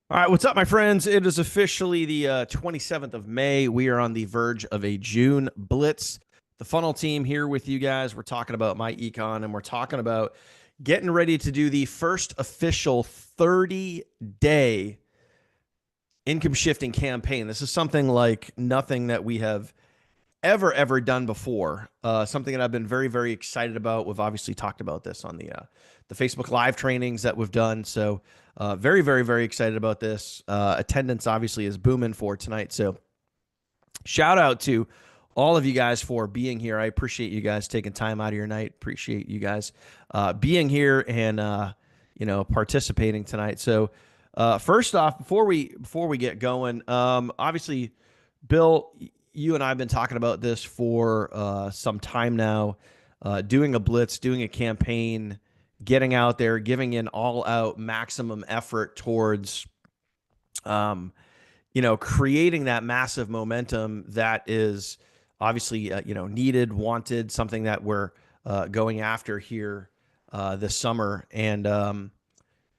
All right, what's up, my friends? It is officially the 27th of May. We are on the verge of a June blitz. The funnel team here with you guys. We're talking about myEcon, and we're talking about getting ready to do the first official 30-day income shifting campaign. This is something like nothing that we have ever done before. Something that I've been very excited about. We've obviously talked about this on the Facebook Live trainings that we've done. So very excited about this. Attendance obviously is booming for tonight. So shout out to all of you guys for being here. I appreciate you guys taking time out of your night. Appreciate you guys being here and participating tonight. So first off, before we get going, obviously, Bill, you and I have been talking about this for some time now. Doing a blitz, doing a campaign, getting out there, giving an all-out maximum effort towards creating that massive momentum that is obviously, needed, wanted, something that we're going after here this summer. And,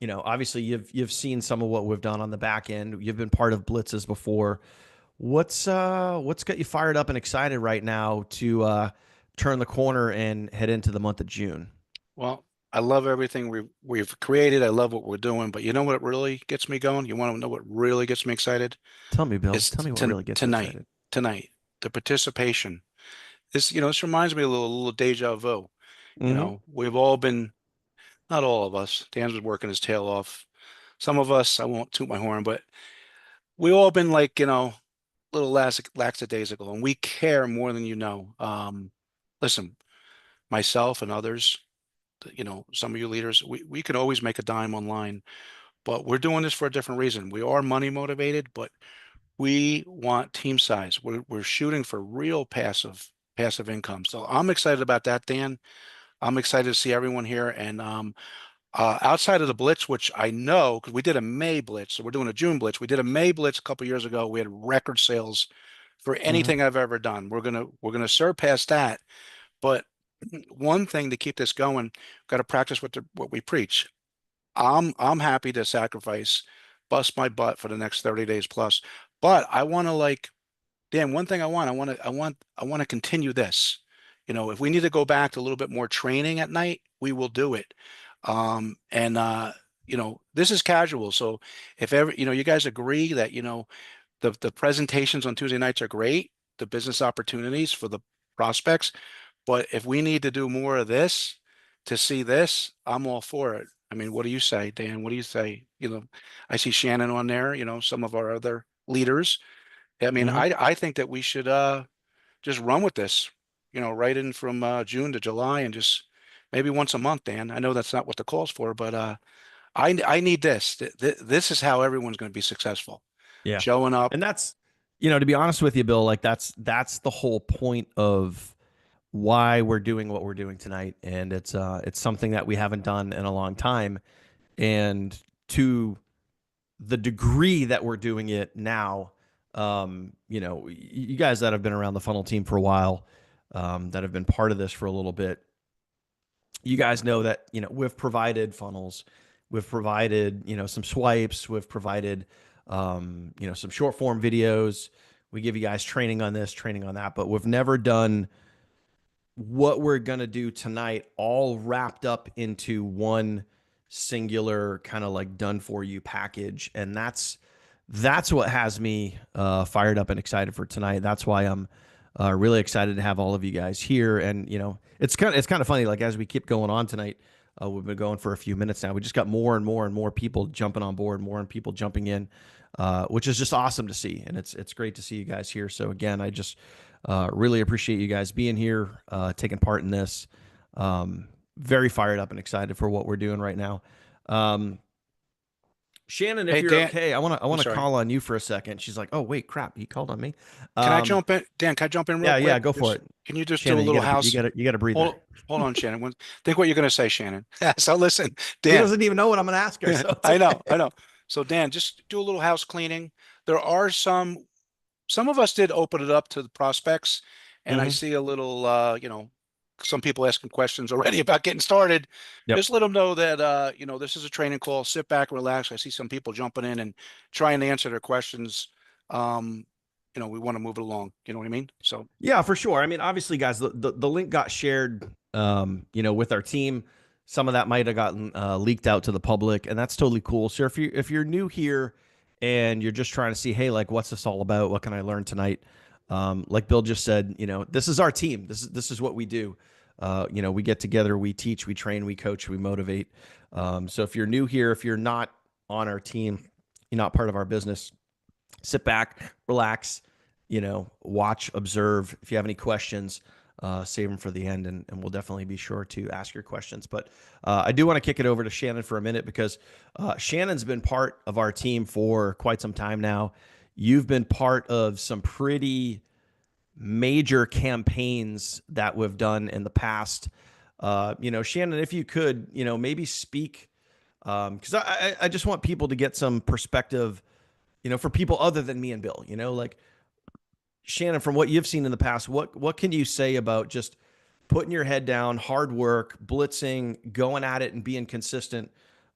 obviously you've seen some of what we've done on the back end. You've been part of blitzes before. What's got you fired up and excited right now to turn the corner and head into the month of June? Well, I love everything we've created. I love what we're doing, but you know what really gets me going? You want to know what really gets me excited? Tell me, Bill. It's Tell me what really gets you tonight. excited. Tonight, the participation. This reminds me a little deja vu. Mm-hmm. We've all been, not all of us. Dan's was working his tail off. Some of us, I won't toot my horn, but we all been like, little lackadaisical, and we care more than you know. Listen, myself and others, some of you leaders, we could always make a dime online, but we're doing this for a different reason. We are money motivated, but we want team size. We're shooting for real passive income. So I'm excited about that, Dan. I'm excited to see everyone here. And outside of the blitz, which I know because we did a May blitz, so we're doing a June blitz. We did a May blitz a couple years ago. We had record sales for Mm-hmm. anything I've ever done. We're gonna surpass that. But one thing to keep this going, got to practice what we preach. I'm happy to sacrifice, bust my butt for the next 30 days plus. But I want to like, Dan, one thing I want to continue this. If we need to go back to a little bit more training at night, we will do it. And this is casual. So if ever, you guys agree that, the presentations on Tuesday nights are great, the business opportunities for the prospects. But if we need to do more of this to see this, I'm all for it. I mean, what do you say, Dan? What do you say? I see Shannon on there, some of our other leaders. I mean, Mm-hmm. I think that we should just run with this, right in from June to July and just maybe once a month, Dan. I know that's not what the call's for, but I need this. This is how everyone's going to be successful. Yeah. Showing up. And that's, to be honest with you, Bill, like that's the whole point of why we're doing what we're doing tonight. And it's something that we haven't done in a long time. And to the degree that we're doing it now, you guys that have been around the funnel team for a while, that have been part of this for a little bit, you guys know that, we've provided funnels, we've provided, some swipes, we've provided, some short form videos. We give you guys training on this, training on that, but we've never done what we're going to do tonight all wrapped up into one singular kind of like done for you package. And that's what has me fired up and excited for tonight. That's why I'm really excited to have all of you guys here. And it's kind of funny. Like as we keep going on tonight, we've been going for a few minutes now. We just got more and more people jumping on board, more and people jumping in, which is just awesome to see. And it's great to see you guys here. So again, I just really appreciate you guys being here, taking part in this. Very fired up and excited for what we're doing right now. Um, Shannon, if Hey, you're Dan, okay, I want to I I'm want to sorry. call on you for a second. She's like, "Oh wait, crap, he called on me." Can I Um, jump in? Dan, can I jump in real yeah, quick? go for Just it, can you just do a Shannon. You little got to you house? got to you got to breather. Hold on, Shannon. Think what you're going to say, Shannon. So listen, She Dan. doesn't even know what I'm going to ask her, so it's I know, okay. I know. So Dan, just do a little house cleaning. There are some of us did open it up to the prospects, and I Hmm. see a little, some people asking questions already about getting started, Yep. just let them know that, this is a training call. Sit back, relax. I see some people jumping in and trying to answer their questions. Um, we want to move it along. You know what I mean? So, Yeah, for sure. I mean, obviously, guys, the link got shared, with our team. Some of that might have gotten leaked out to the public, and that's totally cool. So if you're new here and you're just trying to see, hey, like, what's this all about? What can I learn tonight? Like Bill just said, this is our team. This is what we do. We get together, we teach, we train, we coach, we motivate. So if you're new here, if you're not on our team, you're not part of our business, sit back, relax, watch, observe. If you have any questions, save them for the end, and we'll definitely be sure to ask your questions. But I do want to kick it over to Shannon for a minute because Shannon's been part of our team for quite some time now. You've been part of some pretty major campaigns that we've done in the past. Shannon, if you could, maybe speak, because I just want people to get some perspective, for people other than me and Bill, like Shannon, from what you've seen in the past, what can you say about just putting your head down, hard work, blitzing, going at it, and being consistent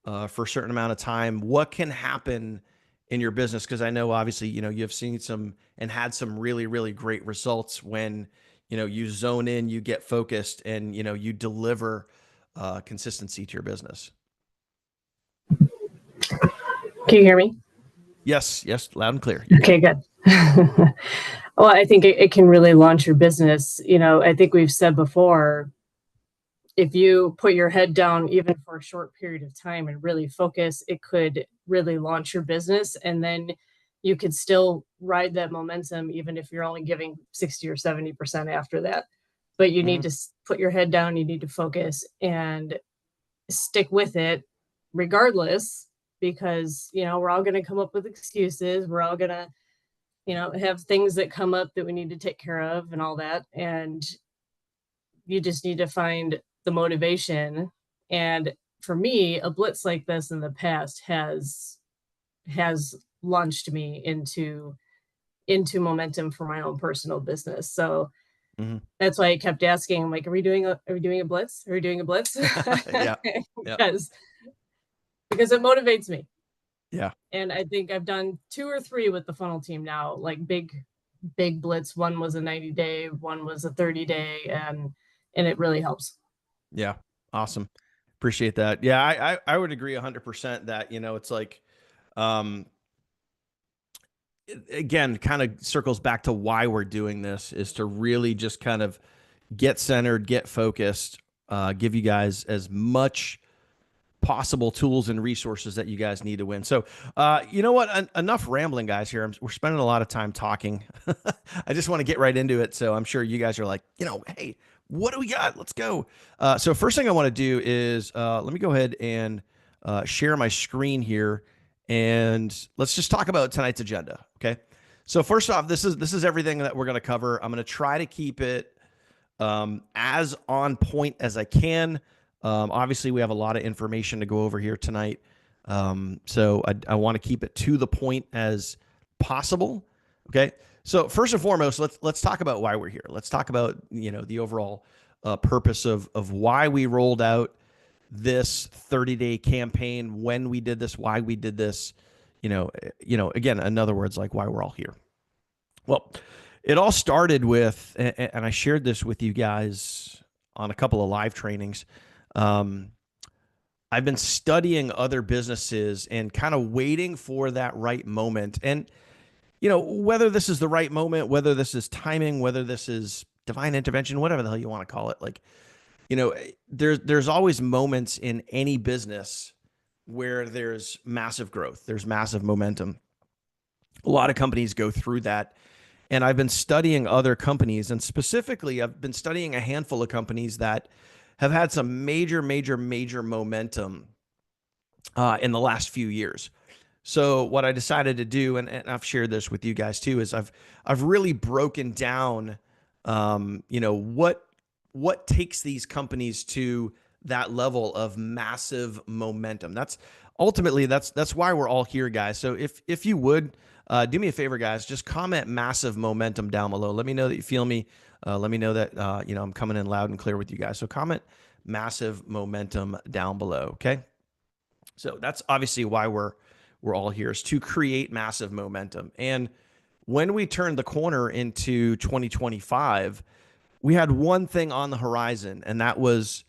for a certain amount of time? What can happen in your business? Because I know obviously, you've seen some and had some really, really great results when you zone in, you get focused, and you deliver consistency to your business. Can you hear me? Yes, loud and clear. You're Okay, good. Well, I think it can really launch your business. I think we've said before, if you put your head down even for a short period of time and really focus, it could really launch your business. And then you could still ride that momentum, even if you're only giving 60 or 70% after that. But you need to put your head down, you need to focus and stick with it regardless, because, we're all going to come up with excuses. We're all going to, have things that come up that we need to take care of and all that. And you just need to find the motivation. And for me, a blitz like this in the past has launched me into momentum for my own personal business. So that's why I kept asking, I'm like, are we doing a blitz? Are we doing a blitz? Yeah. because it motivates me. Yeah. And I think I've done 2 or 3 with the funnel team now, like big blitz. One was a 90-day, one was a 30-day, and it really helps. Yeah. Awesome. Appreciate that. Yeah, I would agree 100% that, it's like, again, kind of circles back to why we're doing this, is to really just kind of get centered, get focused, give you guys as much possible tools and resources that you guys need to win. So, you know what? Enough rambling, guys. Here, we're spending a lot of time talking. I just want to get right into it. So I'm sure you guys are like, hey, what do we got? Let's go. So first thing I want to do is let me go ahead and share my screen here, and let's just talk about tonight's agenda. Okay. So first off, this is everything that we're going to cover. I'm going to try to keep it as on point as I can. Obviously, we have a lot of information to go over here tonight. So I want to keep it to the point as possible. Okay. So first and foremost, let's talk about why we're here. Let's talk about, the overall purpose of why we rolled out this 30-day campaign, when we did this, why we did this, again, in other words, like why we're all here. Well, it all started with, and I shared this with you guys on a couple of live trainings. I've been studying other businesses and kind of waiting for that right moment. And, whether this is the right moment, whether this is timing, whether this is divine intervention, whatever the hell you want to call it, like, there's always moments in any business where there's massive growth, there's massive momentum. A lot of companies go through that. And I've been studying other companies, and specifically, I've been studying a handful of companies that have had some major momentum in the last few years. So what I decided to do, and I've shared this with you guys too, is I've really broken down, what takes these companies to that level of massive momentum. That's ultimately that's why we're all here, guys. So if you would do me a favor, guys, just comment massive momentum down below. Let me know that you feel me. Let me know that, I'm coming in loud and clear with you guys. So comment massive momentum down below. Okay. So that's obviously why we're all here, is to create massive momentum. And when we turned the corner into 2025, we had one thing on the horizon, and that was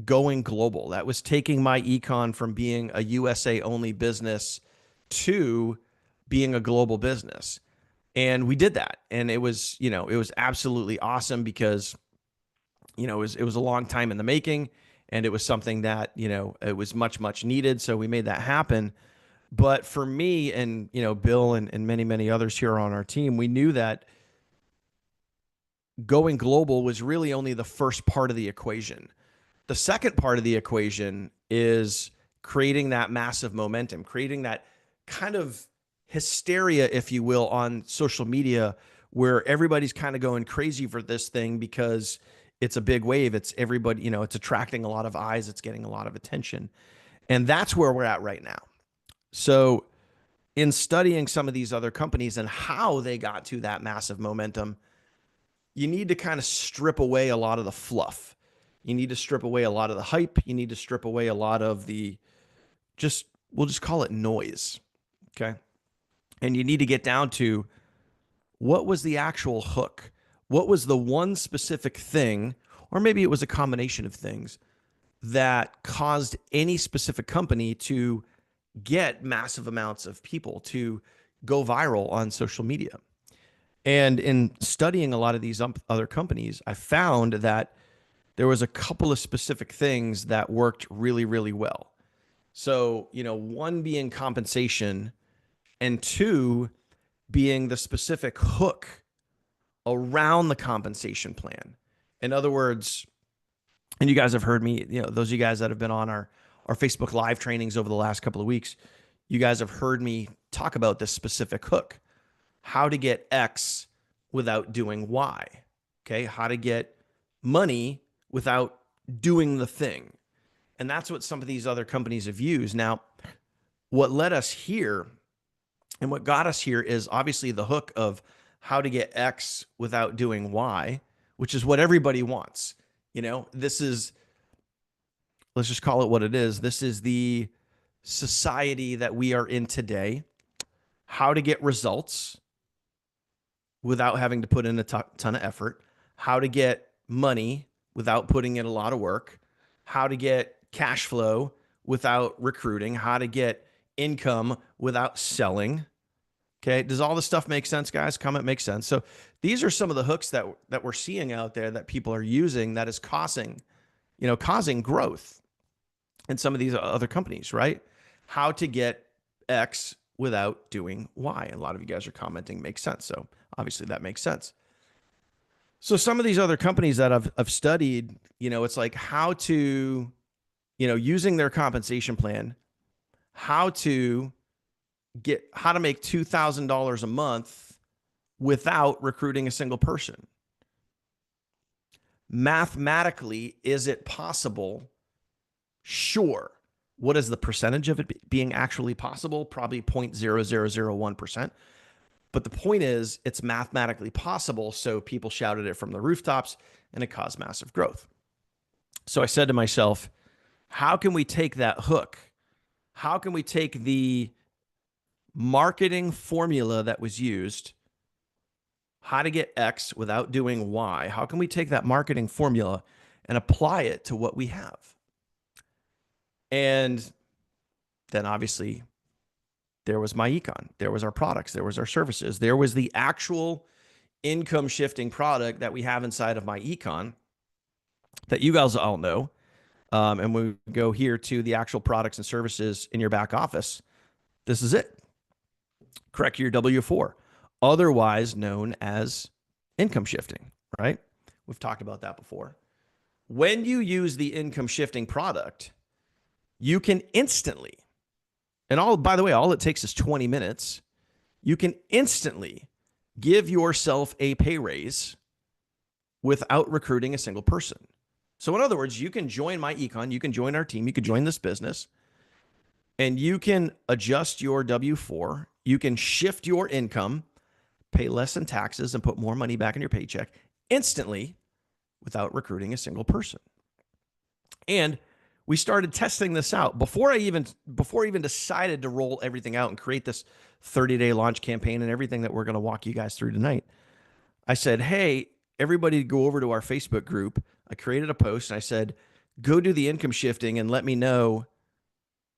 going global. That was taking myEcon from being a USA only business to being a global business. And we did that. And it was absolutely awesome because, it was a long time in the making, and it was something that, it was much, much needed. So we made that happen. But for me and, Bill and many, many others here on our team, we knew that going global was really only the first part of the equation. The second part of the equation is creating that massive momentum, creating that kind of hysteria, if you will, on social media, where everybody's kind of going crazy for this thing because it's a big wave. It's everybody, it's attracting a lot of eyes. It's getting a lot of attention. And that's where we're at right now. So in studying some of these other companies and how they got to that massive momentum, you need to kind of strip away a lot of the fluff. You need to strip away a lot of the hype. You need to strip away a lot of the we'll just call it noise. Okay. And you need to get down to what was the actual hook? What was the one specific thing, or maybe it was a combination of things, that caused any specific company to get massive amounts of people to go viral on social media? And in studying a lot of these other companies, I found that there was a couple of specific things that worked really, really well. So, one being compensation, and two being the specific hook around the compensation plan. In other words, and you guys have heard me, those of you guys that have been on our Facebook Live trainings over the last couple of weeks, you guys have heard me talk about this specific hook. How to get X without doing Y. Okay. How to get money without doing the thing. And that's what some of these other companies have used. Now, what led us here and what got us here is obviously the hook of how to get X without doing Y, which is what everybody wants. This is, let's just call it what it is. This is the society that we are in today. How to get results without having to put in a ton of effort, how to get money without putting in a lot of work, how to get cash flow without recruiting, how to get income without selling. Okay. Does all this stuff make sense, guys? Comment makes sense. So these are some of the hooks that we're seeing out there that people are using that is causing growth in some of these other companies, right? How to get X without doing Y. And a lot of you guys are commenting makes sense. So obviously that makes sense. So some of these other companies that I've studied, it's like how to, using their compensation plan, how to make $2,000 a month without recruiting a single person. Mathematically, is it possible? Sure. What is the percentage of it being actually possible? Probably 0.0001%. But the point is, it's mathematically possible. So people shouted it from the rooftops, and it caused massive growth. So I said to myself, how can we take that hook? How can we take the marketing formula that was used, how to get X without doing Y? How can we take that marketing formula and apply it to what we have? And then obviously there was myEcon, there was our products, there was our services, there was the actual income shifting product that we have inside of myEcon that you guys all know. And we go here to the actual products and services in your back office. This is it. Correct your W-4, otherwise known as income shifting, right? We've talked about that before. When you use the income shifting product, you can instantly, and by the way, all it takes is 20 minutes. You can instantly give yourself a pay raise without recruiting a single person. So in other words, you can join myEcon, you can join our team, you can join this business, and you can adjust your W-4. You can shift your income, pay less in taxes, and put more money back in your paycheck instantly without recruiting a single person. And we started testing this out before I even decided to roll everything out and create this 30-day launch campaign and everything that we're going to walk you guys through tonight. I said, hey, everybody go over to our Facebook group. I created a post and I said, go do the income shifting and let me know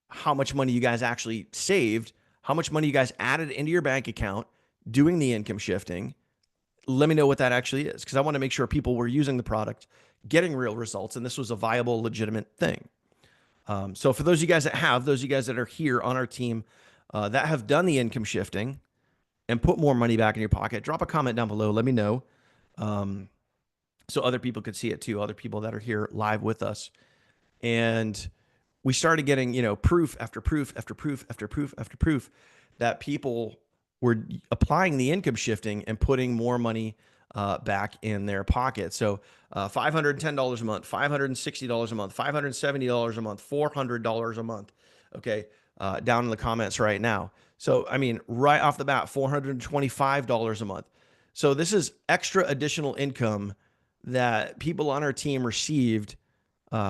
how much money you guys actually saved, how much money you guys added into your bank account doing the income shifting. Let me know what that actually is, because I want to make sure people were using the product, getting real results, and this was a viable, legitimate thing. So for those of you guys that are here on our team that have done the income shifting and put more money back in your pocket, drop a comment down below. Let me know so other people could see it too, other people that are here live with us. And we started getting, proof after proof after proof after proof after proof that people were applying the income shifting and putting more money back in their pocket. So $510 a month, $560 a month, $570 a month, $400 a month. Okay, down in the comments right now. So, I mean, right off the bat, $425 a month. So this is extra additional income that people on our team received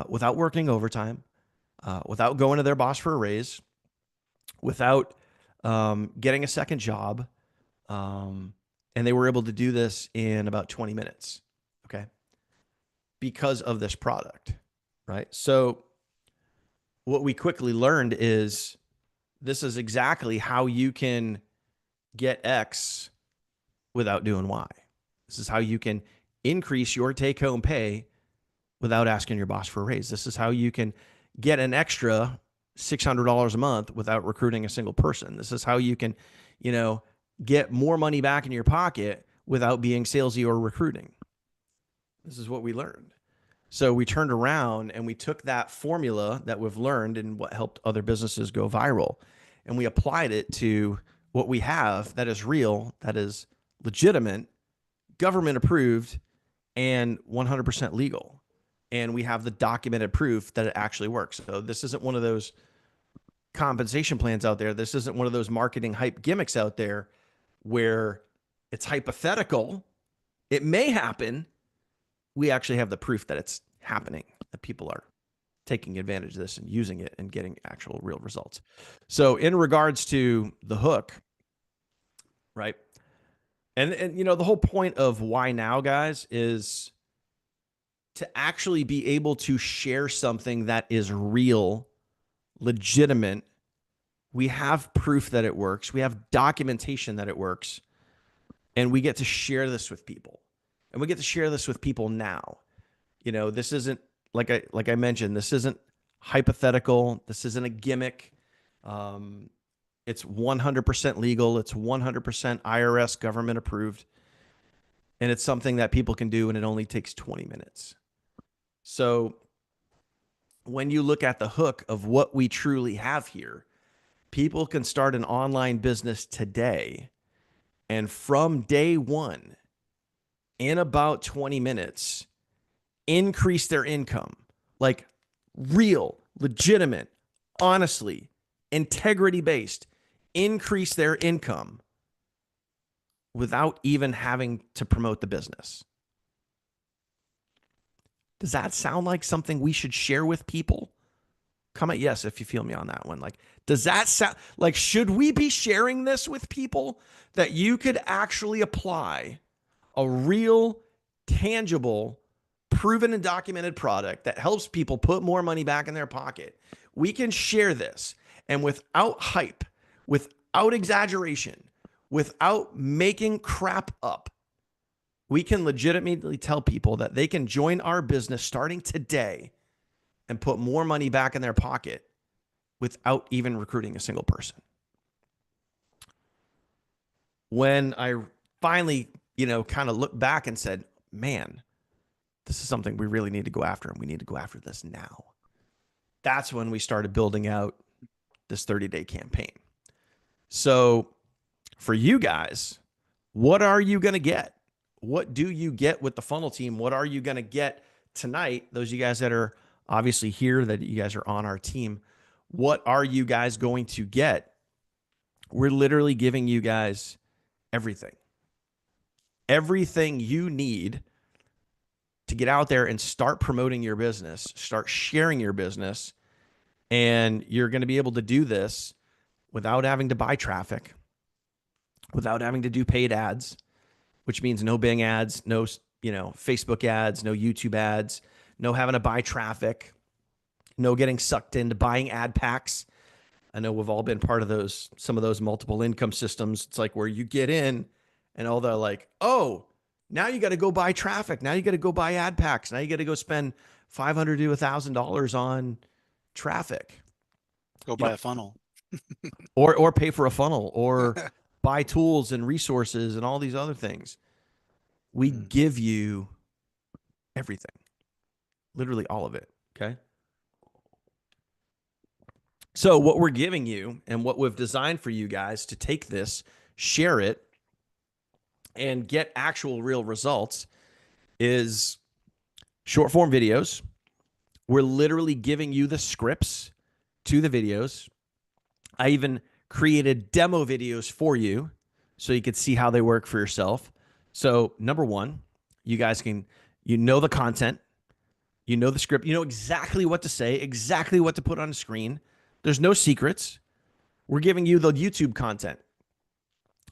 without working overtime, without going to their boss for a raise, without getting a second job. And they were able to do this in about 20 minutes, okay, because of this product, right? So what we quickly learned is this is exactly how you can get X without doing Y. This is how you can increase your take-home pay without asking your boss for a raise. This is how you can get an extra $600 a month without recruiting a single person. This is how you can, get more money back in your pocket without being salesy or recruiting. This is what we learned. So we turned around and we took that formula that we've learned and what helped other businesses go viral, and we applied it to what we have that is real, that is legitimate, government approved, and 100% legal. And we have the documented proof that it actually works. So this isn't one of those compensation plans out there. This isn't one of those marketing hype gimmicks out there where it's hypothetical. It may happen. We actually have the proof that it's happening, that people are taking advantage of this and using it and getting actual real results. So in regards to the hook, right? And the whole point of why now, guys, is to actually be able to share something that is real, legitimate. We have proof that it works. We have documentation that it works. And we get to share this with people. And we get to share this with people now. This isn't, like I mentioned, this isn't hypothetical. This isn't a gimmick. It's 100% legal. It's 100% IRS government approved. And it's something that people can do, and it only takes 20 minutes. So when you look at the hook of what we truly have here, people can start an online business today, and from day one, in about 20 minutes, increase their income, like real, legitimate, honestly, integrity-based, increase their income without even having to promote the business. Does that sound like something we should share with people? Comment yes if you feel me on that one. Like, does that sound like, should we be sharing this with people, that you could actually apply a real, tangible, proven and documented product that helps people put more money back in their pocket? We can share this, and without hype, without exaggeration, without making crap up, we can legitimately tell people that they can join our business starting today and put more money back in their pocket without even recruiting a single person. When I finally, kind of looked back and said, man, this is something we really need to go after, and we need to go after this now. That's when we started building out this 30-day campaign. So for you guys, what are you going to get? What do you get with the funnel team? What are you going to get tonight? Those of you guys that are obviously here, that you guys are on our team, what are you guys going to get? We're literally giving you guys everything. Everything you need to get out there and start promoting your business, start sharing your business. And you're going to be able to do this without having to buy traffic, without having to do paid ads, which means no Bing ads, no, Facebook ads, no YouTube ads, no having to buy traffic, no getting sucked into buying ad packs. I know we've all been part of some of those multiple income systems. It's like where you get in and all they're like, oh, now you got to go buy traffic. Now you got to go buy ad packs. Now you got to go spend $500 to $1,000 on traffic. Go buy a funnel. Or pay for a funnel or buy tools and resources and all these other things. We give you everything, literally all of it. Okay. So what we're giving you and what we've designed for you guys to take this, share it, and get actual real results is short form videos. We're literally giving you the scripts to the videos. I even created demo videos for you so you could see how they work for yourself. So number one, you guys can, the content, the script, exactly what to say, exactly what to put on the screen. There's no secrets. We're giving you the YouTube content.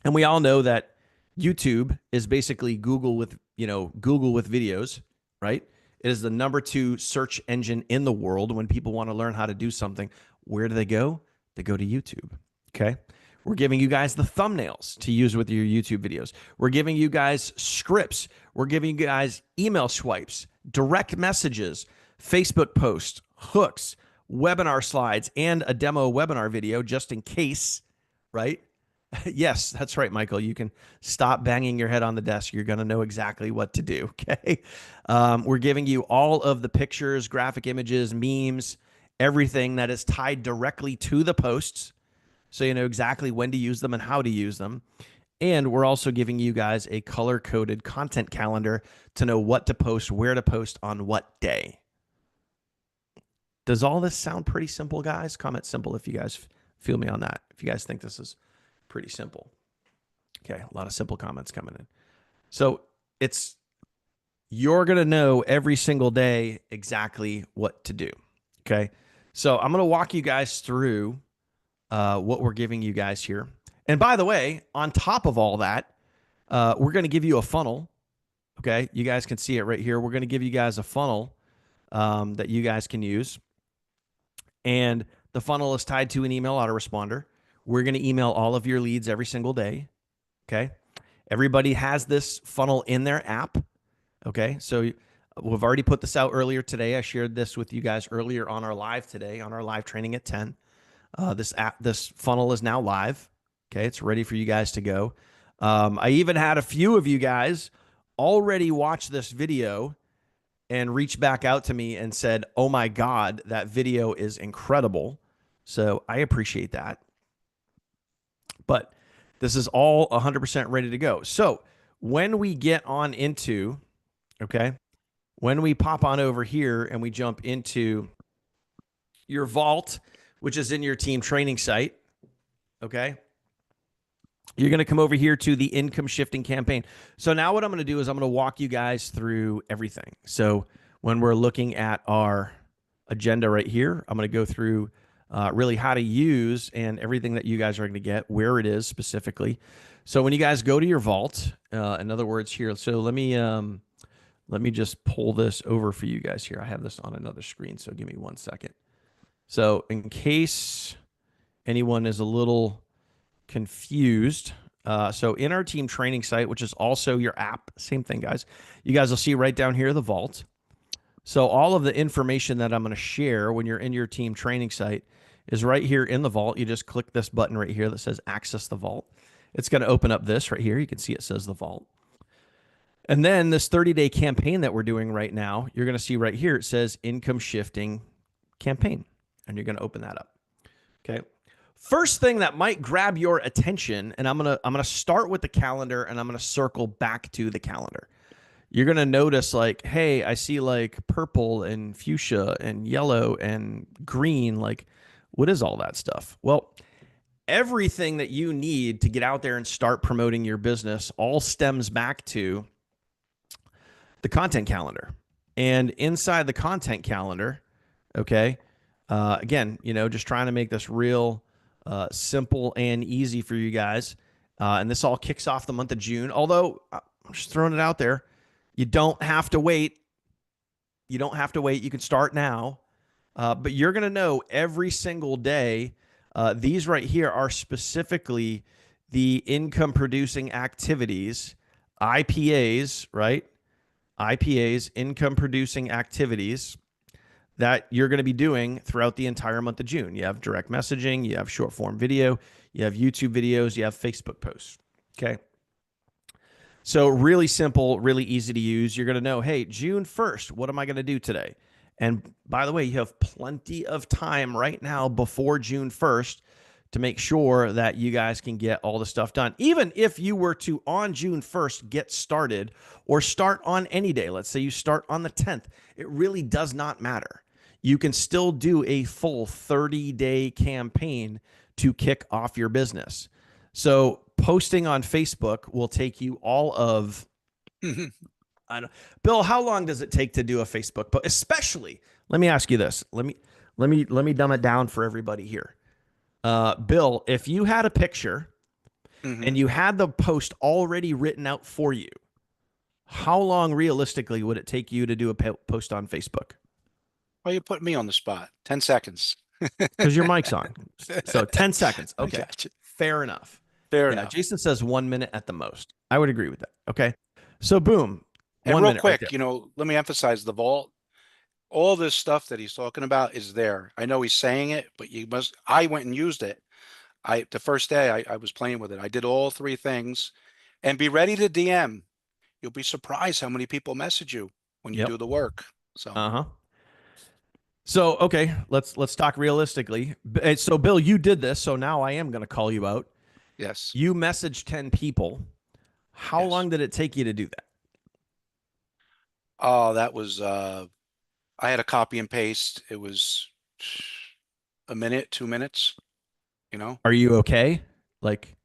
And we all know that YouTube is basically Google with videos, right? It is the number 2 search engine in the world. When people want to learn how to do something, where do they go? They go to YouTube. Okay. We're giving you guys the thumbnails to use with your YouTube videos. We're giving you guys scripts. We're giving you guys email swipes, direct messages, Facebook posts, hooks, webinar slides, and a demo webinar video just in case, right? Yes, that's right, Michael. You can stop banging your head on the desk. You're going to know exactly what to do, okay? We're giving you all of the pictures, graphic images, memes, everything that is tied directly to the posts, so you know exactly when to use them and how to use them. And we're also giving you guys a color-coded content calendar to know what to post, where to post, on what day. Does all this sound pretty simple, guys? Comment simple if you guys feel me on that. If you guys think this is pretty simple. Okay, a lot of simple comments coming in. So you're going to know every single day exactly what to do. Okay, so I'm going to walk you guys through what we're giving you guys here. And by the way, on top of all that, we're going to give you a funnel. Okay, you guys can see it right here. We're going to give you guys a funnel that you guys can use. And the funnel is tied to an email autoresponder. We're going to email all of your leads every single day. Okay. Everybody has this funnel in their app. Okay. So we've already put this out earlier today. I shared this with you guys earlier on our live today, on our live training at 10. This funnel is now live. Okay. It's ready for you guys to go. I even had a few of you guys already watch this video and reach back out to me and said, oh my God, that video is incredible. So I appreciate that. But this is all 100% ready to go. So when we get on into, okay, when we pop on over here and we jump into your vault, which is in your team training site, okay, you're going to come over here to the income shifting campaign. So now what I'm going to do is I'm going to walk you guys through everything. So when we're looking at our agenda right here, I'm going to go through really how to use and everything that you guys are going to get, where it is specifically. So when you guys go to your vault, in other words here, so let me just pull this over for you guys here. I have this on another screen, so give me 1 second. So in case anyone is a little confused, so in our team training site, which is also your app, same thing, guys, you guys will see right down here the vault. So all of the information that I'm going to share when you're in your team training site is right here in the vault. You just click this button right here that says access the vault. It's going to open up this right here. You can see it says the vault. And then this 30-day campaign that we're doing right now, you're going to see right here, it says income shifting campaign, and you're going to open that up. Okay. First thing that might grab your attention, and I'm going to start with the calendar and I'm going to circle back to the calendar. You're going to notice like, hey, I see like purple and fuchsia and yellow and green. Like, what is all that stuff? Well, everything that you need to get out there and start promoting your business all stems back to the content calendar. And inside the content calendar, okay, again, just trying to make this real simple and easy for you guys. And this all kicks off the month of June. Although I'm just throwing it out there, you don't have to wait. You don't have to wait. You can start now. But you're going to know every single day. These right here are specifically the income producing activities, IPAs, right? IPAs, income producing activities that you're going to be doing throughout the entire month of June. You have direct messaging, you have short form video, you have YouTube videos, you have Facebook posts. Okay. So really simple, really easy to use. You're going to know, hey, June 1st, what am I going to do today? And by the way, you have plenty of time right now before June 1st to make sure that you guys can get all the stuff done. Even if you were to, on June 1st, get started or start on any day, let's say you start on the 10th, it really does not matter. You can still do a full 30-day campaign to kick off your business. So posting on Facebook will take you all of, I don't, Bill, how long does it take to do a Facebook post? Especially, let me ask you this. Let me dumb it down for everybody here. Bill, if you had a picture and you had the post already written out for you, how long realistically would it take you to do a post on Facebook? Well, you put me on the spot. 10 seconds. Because your mic's on. So 10 seconds. Okay. Fair enough. Fair enough. Jason says 1 minute at the most. I would agree with that. Okay. So boom. And real quick, let me emphasize the vault. All this stuff that he's talking about is there. I know he's saying it, but I went and used it. The first day I was playing with it. I did all 3 things, and be ready to DM. You'll be surprised how many people message you when you do the work. So, So, okay, let's talk realistically. So Bill, you did this. So now I am going to call you out. Yes. You messaged 10 people. How long did it take you to do that? Oh, that was, I had a copy and paste. It was a minute, 2 minutes, Are you okay? Like,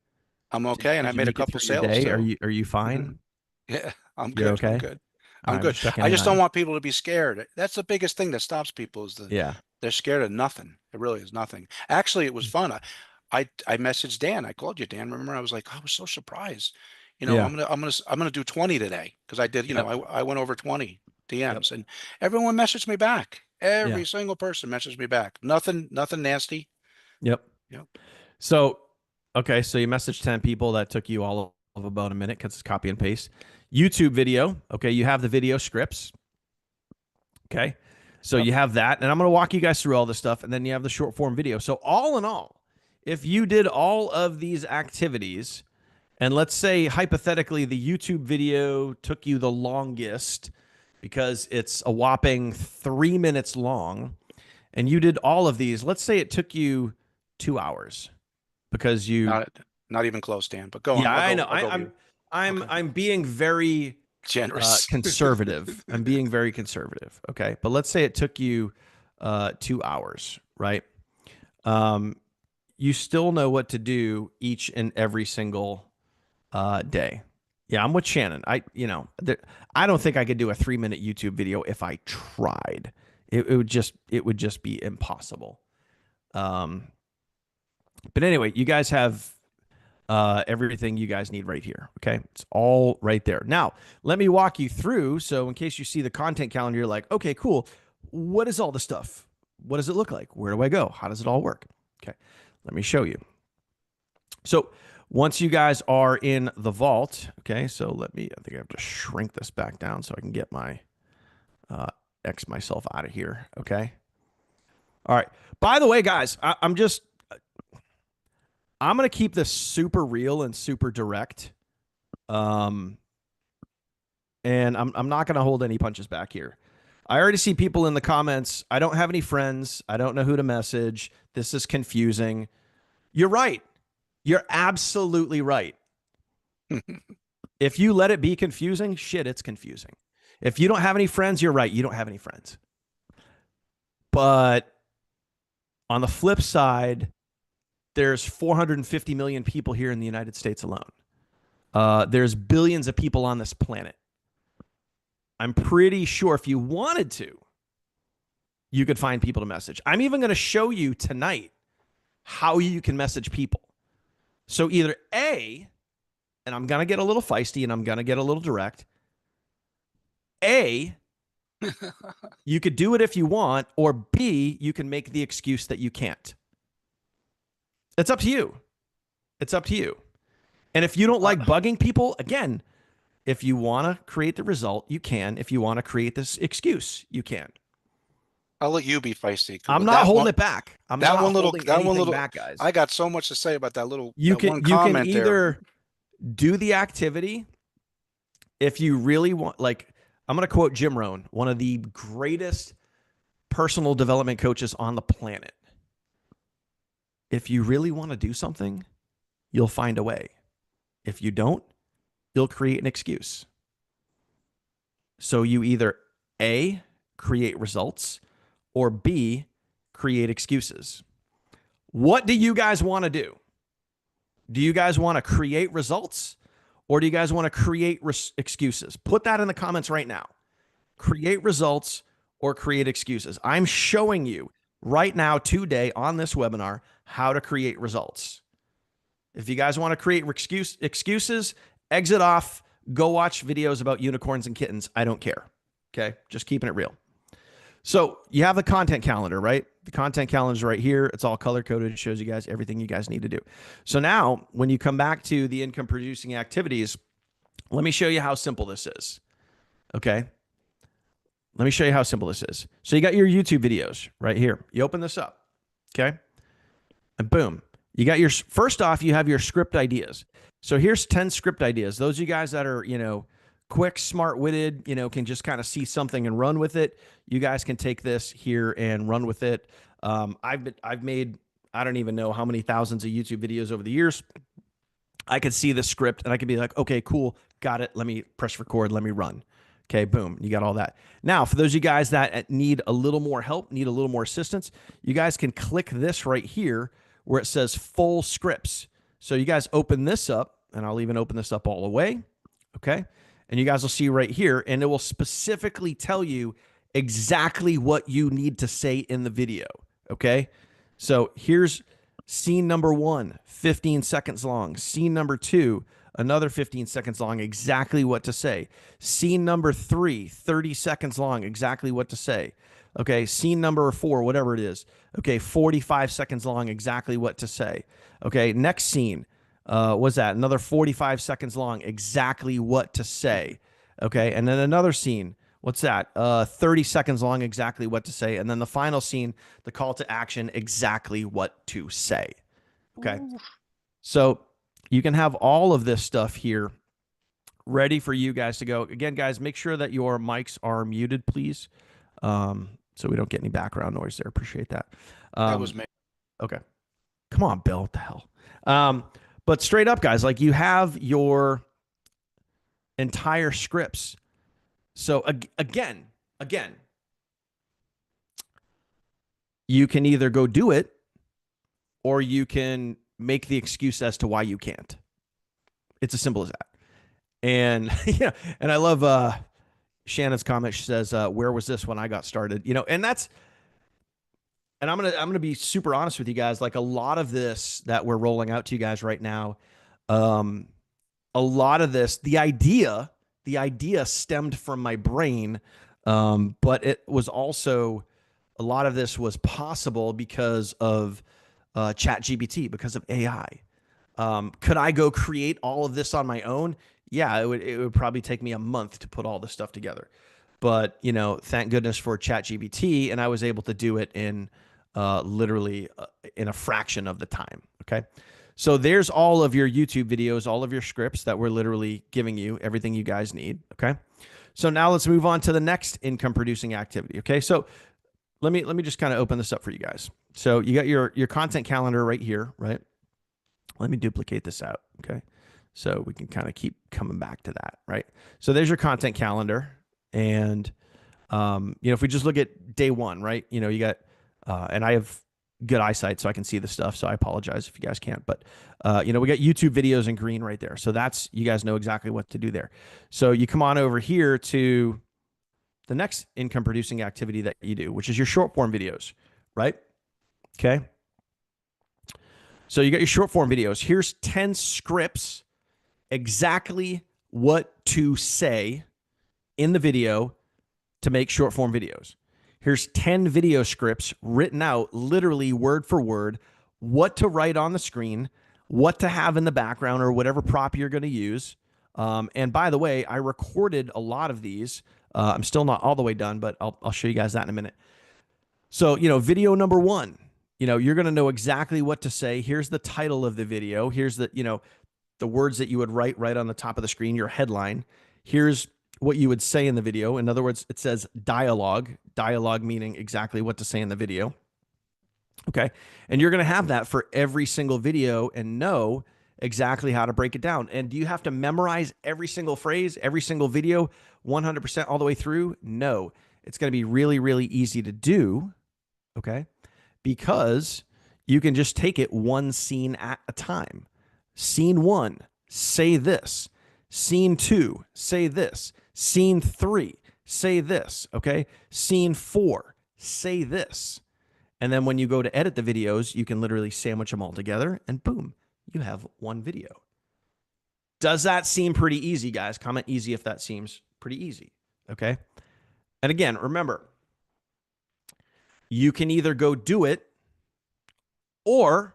I'm okay. And I made a couple sales too. Are you fine? Yeah, I'm You're good. okay? I'm good. I'm good. Just I just don't want people to be scared. That's the biggest thing that stops people is they're scared of nothing. It really is nothing. Actually, it was fun. I messaged Dan. I called you, Dan. Remember, I was like, I was so surprised. I'm gonna do 20 today because I did. I went over 20 DMs and everyone messaged me back. Every single person messaged me back. Nothing nasty. Yep. Yep. So, okay, so you messaged 10 people. That took you all of about a minute because it's copy and paste. YouTube video. Okay, you have the video scripts. Okay, so you have that, and I'm going to walk you guys through all this stuff, and then you have the short form video. So all in all, if you did all of these activities, and let's say hypothetically the YouTube video took you the longest because it's a whopping 3 minutes long, and you did all of these, let's say it took you 2 hours because you not even close, Dan. But go on. Yeah, I know. I'm being very generous, conservative. I'm being very conservative. Okay, but let's say it took you 2 hours, right? You still know what to do each and every single day. Yeah, I'm with Shannon. I don't think I could do a 3-minute YouTube video if I tried. It would just be impossible. But anyway, you guys have everything you guys need right here. Okay. It's all right there. Now, let me walk you through. So in case you see the content calendar, you're like, okay, cool. What is all the stuff? What does it look like? Where do I go? How does it all work? Okay. Let me show you. So once you guys are in the vault, okay, so I think I have to shrink this back down so I can get my, X myself out of here. Okay. All right. By the way, guys, I'm going to keep this super real and super direct. And I'm not going to hold any punches back here. I already see people in the comments. I don't have any friends. I don't know who to message. This is confusing. You're right. You're absolutely right. If you let it be confusing, shit, it's confusing. If you don't have any friends, you're right. You don't have any friends. But on the flip side, there's 450 million people here in the United States alone. There's billions of people on this planet. I'm pretty sure if you wanted to, you could find people to message. I'm even going to show you tonight how you can message people. So either A, and I'm going to get a little feisty and I'm going to get a little direct. A, you could do it if you want, or B, you can make the excuse that you can't. It's up to you. It's up to you. And if you don't like bugging people, again, if you want to create the result, you can. If you want to create this excuse, you can. I'll let you be feisty. I'm not holding it back. I'm not holding anything back, guys. I got so much to say about that little you that can one you comment can either do the activity if you really want. Like, I'm going to quote Jim Rohn, one of the greatest personal development coaches on the planet. If you really want to do something, you'll find a way. If you don't, you'll create an excuse. So you either A, create results, or B, create excuses. What do you guys want to do? Do you guys want to create results, or do you guys want to create excuses? Put that in the comments right now. Create results or create excuses. I'm showing you right now today on this webinar how to create results. If you guys want to create excuses, exit off, go watch videos about unicorns and kittens. I don't care. Okay, just keeping it real. So you have the content calendar, right? The content calendar is right here. It's all color-coded. It shows you guys everything you guys need to do. So now when you come back to the income-producing activities, let me show you how simple this is, okay? Let me show you how simple this is. So you got your YouTube videos right here. You open this up, okay? And boom, you got your, first off, you have your script ideas. So here's 10 script ideas. Those of you guys that are, quick, smart-witted, can just kind of see something and run with it. You guys can take this here and run with it. I've made, I don't even know how many thousands of YouTube videos over the years. I could see the script and I could be like, okay, cool, got it. Let me press record. Let me run. Okay, boom, you got all that. Now, for those of you guys that need a little more help, need a little more assistance, you guys can click this right here where it says full scripts. So you guys open this up, and I'll even open this up all the way, okay? And you guys will see right here, and it will specifically tell you exactly what you need to say in the video, okay? So here's scene number 1, 15 seconds long. Scene number 2, another 15 seconds long, exactly what to say. Scene number 3, 30 seconds long, exactly what to say. Okay, scene number 4, whatever it is. Okay, 45 seconds long, exactly what to say. Okay, next scene. What's that? Another 45 seconds long, exactly what to say. Okay, and then another scene. What's that? 30 seconds long, exactly what to say. And then the final scene, the call to action, exactly what to say. Okay, so you can have all of this stuff here ready for you guys to go. Again, guys, make sure that your mics are muted, please, so we don't get any background noise there. Appreciate that. that was me. Okay. Come on, Bill. What the hell? But straight up, guys, like you have your entire scripts. So again, you can either go do it or you can make the excuse as to why you can't. It's as simple as that. And yeah, and I love Shannon's comment. She says, "Where was this when I got started?" And that's. And I'm gonna be super honest with you guys. Like a lot of this that we're rolling out to you guys right now, a lot of this, the idea stemmed from my brain, but it was also a lot of this was possible because of ChatGPT, because of AI. Could I go create all of this on my own? Yeah, it would probably take me a month to put all this stuff together. But thank goodness for ChatGPT, and I was able to do it in literally in a fraction of the time. Okay. So there's all of your YouTube videos, all of your scripts that we're literally giving you, everything you guys need. Okay. So now let's move on to the next income producing activity. Okay. So let me just kind of open this up for you guys. So you got your content calendar right here, right? Let me duplicate this out. Okay. So we can kind of keep coming back to that, right? So there's your content calendar. And, if we just look at day 1, right, you got, and I have good eyesight, so I can see the stuff. So I apologize if you guys can't, but, we got YouTube videos in green right there. So that's, you guys know exactly what to do there. So you come on over here to the next income producing activity that you do, which is your short form videos, right? Okay. So you got your short form videos. Here's 10 scripts, exactly what to say in the video to make short form videos. Here's 10 video scripts written out, literally word for word, what to write on the screen, what to have in the background or whatever prop you're going to use. And by the way, I recorded a lot of these. I'm still not all the way done, but I'll show you guys that in a minute. So, video number one, you're going to know exactly what to say. Here's the title of the video. Here's the words that you would write right on the top of the screen, your headline. Here's what you would say in the video. In other words, it says dialogue meaning exactly what to say in the video. Okay. And you're going to have that for every single video and know exactly how to break it down. And do you have to memorize every single phrase, every single video 100% all the way through? No, it's going to be really, really easy to do. Okay. Because you can just take it one scene at a time. Scene 1, say this. Scene 2, say this. Scene 3, say this. Okay. Scene 4, say this. And then when you go to edit the videos, you can literally sandwich them all together and boom, you have one video. Does that seem pretty easy, guys? Comment easy if that seems pretty easy. Okay. And again, remember, you can either go do it or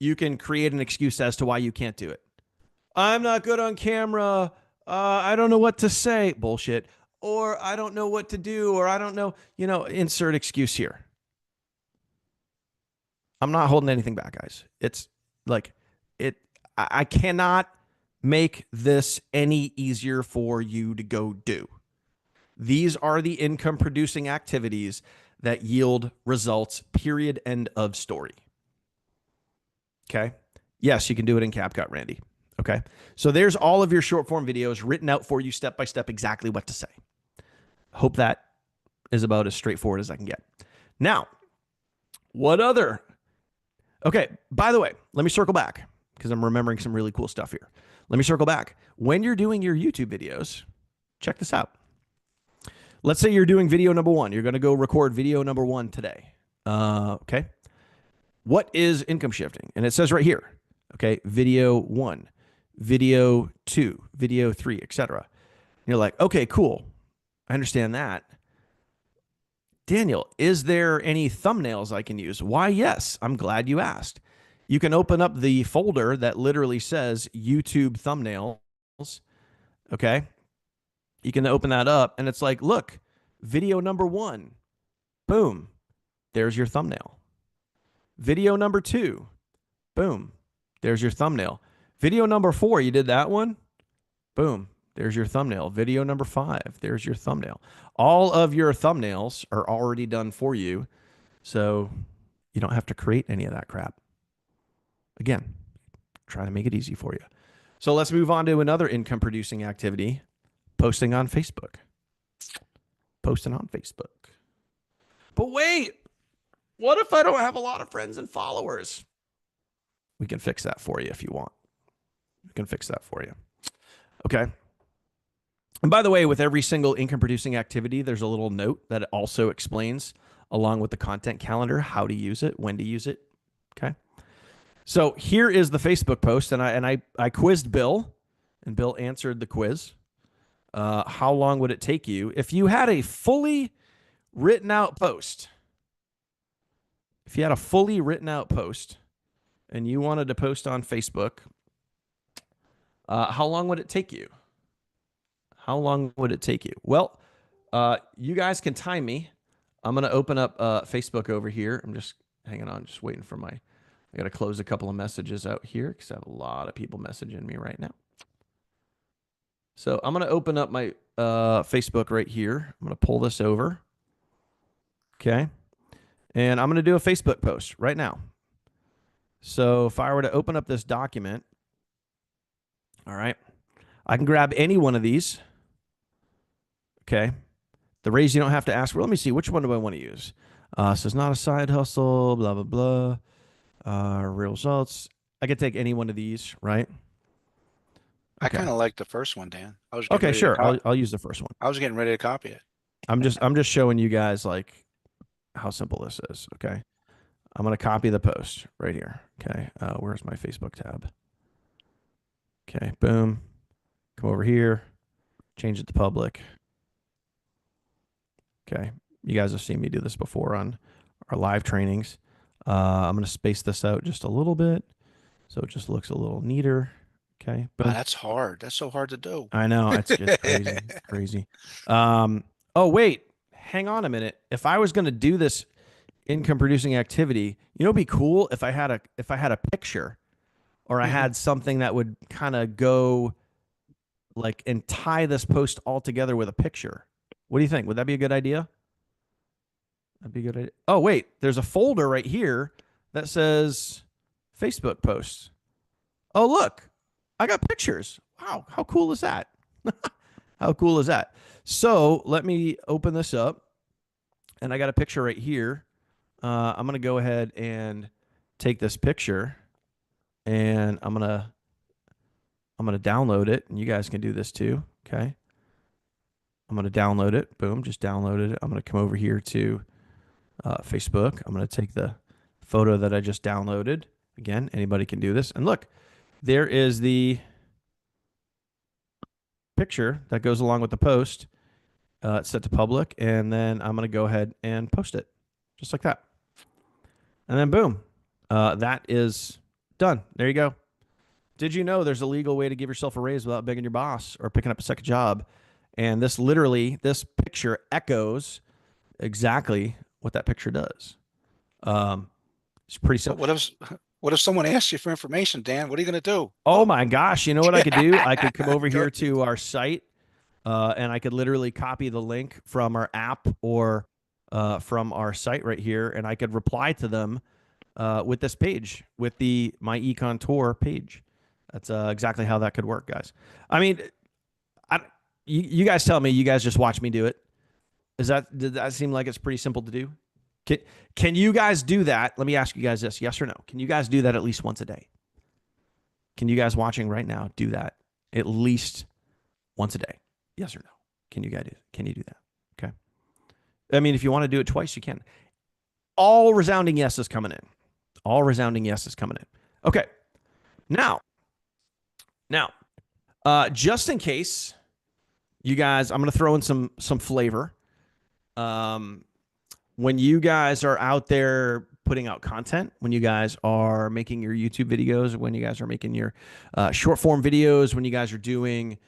you can create an excuse as to why you can't do it. I'm not good on camera. I don't know what to say. Bullshit. Or I don't know what to do. Or I don't know, insert excuse here. I'm not holding anything back, guys. It's like I cannot make this any easier for you to go do. These are the income producing activities that yield results, period, end of story. Okay. Yes, you can do it in CapCut, Randy. Okay. So there's all of your short form videos written out for you step by step, exactly what to say. Hope that is about as straightforward as I can get. Now, what other? Okay. By the way, let me circle back because I'm remembering some really cool stuff here. Let me circle back. When you're doing your YouTube videos, check this out. Let's say you're doing video number 1. You're going to go record video number 1 today. Okay. What is income shifting? And it says right here, okay, video 1, video 2, video 3, etc. You're like, okay, cool. I understand that. Daniel, is there any thumbnails I can use? Why, yes. I'm glad you asked. You can open up the folder that literally says YouTube thumbnails. Okay. You can open that up and it's like, look, video number 1, boom, there's your thumbnail. Video number 2, boom, there's your thumbnail. Video number 4, you did that one, boom, there's your thumbnail. Video number 5, there's your thumbnail. All of your thumbnails are already done for you, so you don't have to create any of that crap. Again, try to make it easy for you. So let's move on to another income producing activity, posting on Facebook. Posting on Facebook. But wait, what if I don't have a lot of friends and followers? We can fix that for you if you want. We can fix that for you. Okay. And by the way, with every single income producing activity, there's a little note that also explains, along with the content calendar, how to use it, when to use it. Okay. So here is the Facebook post, and I quizzed Bill, and Bill answered the quiz. How long would it take you if you had a fully written out post? If you had a fully written out post and you wanted to post on Facebook, how long would it take you? How long would it take you? Well, you guys can time me. I'm going to open up Facebook over here. I'm just hanging on, just waiting for I got to close a couple of messages out here because I have a lot of people messaging me right now. So I'm going to open up my Facebook right here. I'm going to pull this over. Okay. And I'm going to do a Facebook post right now. So if I were to open up this document, all right, I can grab any one of these. Okay. The raise you don't have to ask for. Let me see. Which one do I want to use? So it's not a side hustle, blah, blah, blah. Real results. I could take any one of these, right? I kind of like the first one, Dan. Okay, sure. I'll use the first one. I was getting ready to copy it. I'm just showing you guys like how simple this is. Okay. I'm going to copy the post right here. Okay. Where's my Facebook tab? Okay. Boom. Come over here. Change it to public. Okay. You guys have seen me do this before on our live trainings. I'm going to space this out just a little bit so it just looks a little neater. Okay. Wow, Boom. that's hard. That's so hard to do. I know. It's crazy. It's crazy. Oh, wait. Hang on a minute. If I was going to do this income producing activity, it'd be cool if I had a picture or I had something that would kind of go like and tie this post all together with a picture. What do you think? Would that be a good idea? That'd be a good idea. Oh, wait, there's a folder right here that says Facebook posts. Oh, look, I got pictures. Wow, how cool is that? How cool is that? So let me open this up, and I got a picture right here. I'm going to go ahead and take this picture, and I'm going to download it, and you guys can do this too, okay? I'm going to download it. Boom, just downloaded it. I'm going to come over here to Facebook. I'm going to take the photo that I just downloaded. Again, anybody can do this. And look, there is the picture that goes along with the post. It's set to public, and then I'm going to go ahead and post it just like that. And then boom, that is done. There you go. Did you know there's a legal way to give yourself a raise without begging your boss or picking up a second job? And this picture echoes exactly what that picture does. It's pretty simple. What if someone asks you for information, Dan? What are you going to do? Oh my gosh. You know what I could do? I could come over here to our site, and I could literally copy the link from our app or from our site right here, and I could reply to them with this page, with the myEcon tour page. That's exactly how that could work, guys. I mean, you guys tell me. You guys just watch me do it. Did that seem like it's pretty simple to do? Can you guys do that? Let me ask you guys this: yes or no? Can you guys do that at least once a day? Can you guys watching right now do that at least once a day? Yes or no? Can you do that? Okay. I mean, if you want to do it twice, you can. All resounding yes is coming in. All resounding yes is coming in. Okay. Now, just in case you guys, I'm going to throw in some flavor. When you guys are out there putting out content, when you guys are making your YouTube videos, when you guys are making your short form videos, when you guys are doing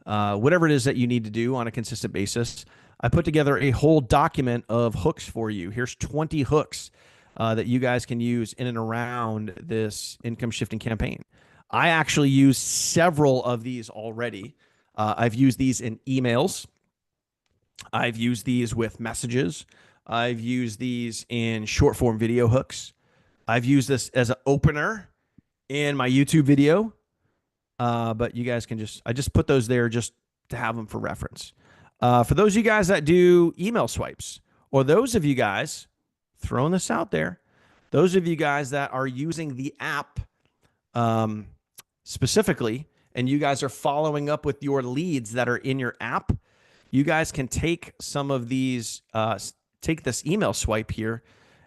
whatever it is that you need to do on a consistent basis, I put together a whole document of hooks for you. Here's 20 hooks that you guys can use in and around this income shifting campaign. I actually use several of these already. I've used these in emails. I've used these with messages. I've used these in short form video hooks. I've used this as an opener in my YouTube video. But you guys can I just put those there just to have them for reference. For those of you guys that do email swipes, or those of you guys throwing this out there, those of you guys that are using the app specifically, and you guys are following up with your leads that are in your app, you guys can take some of these, take this email swipe here,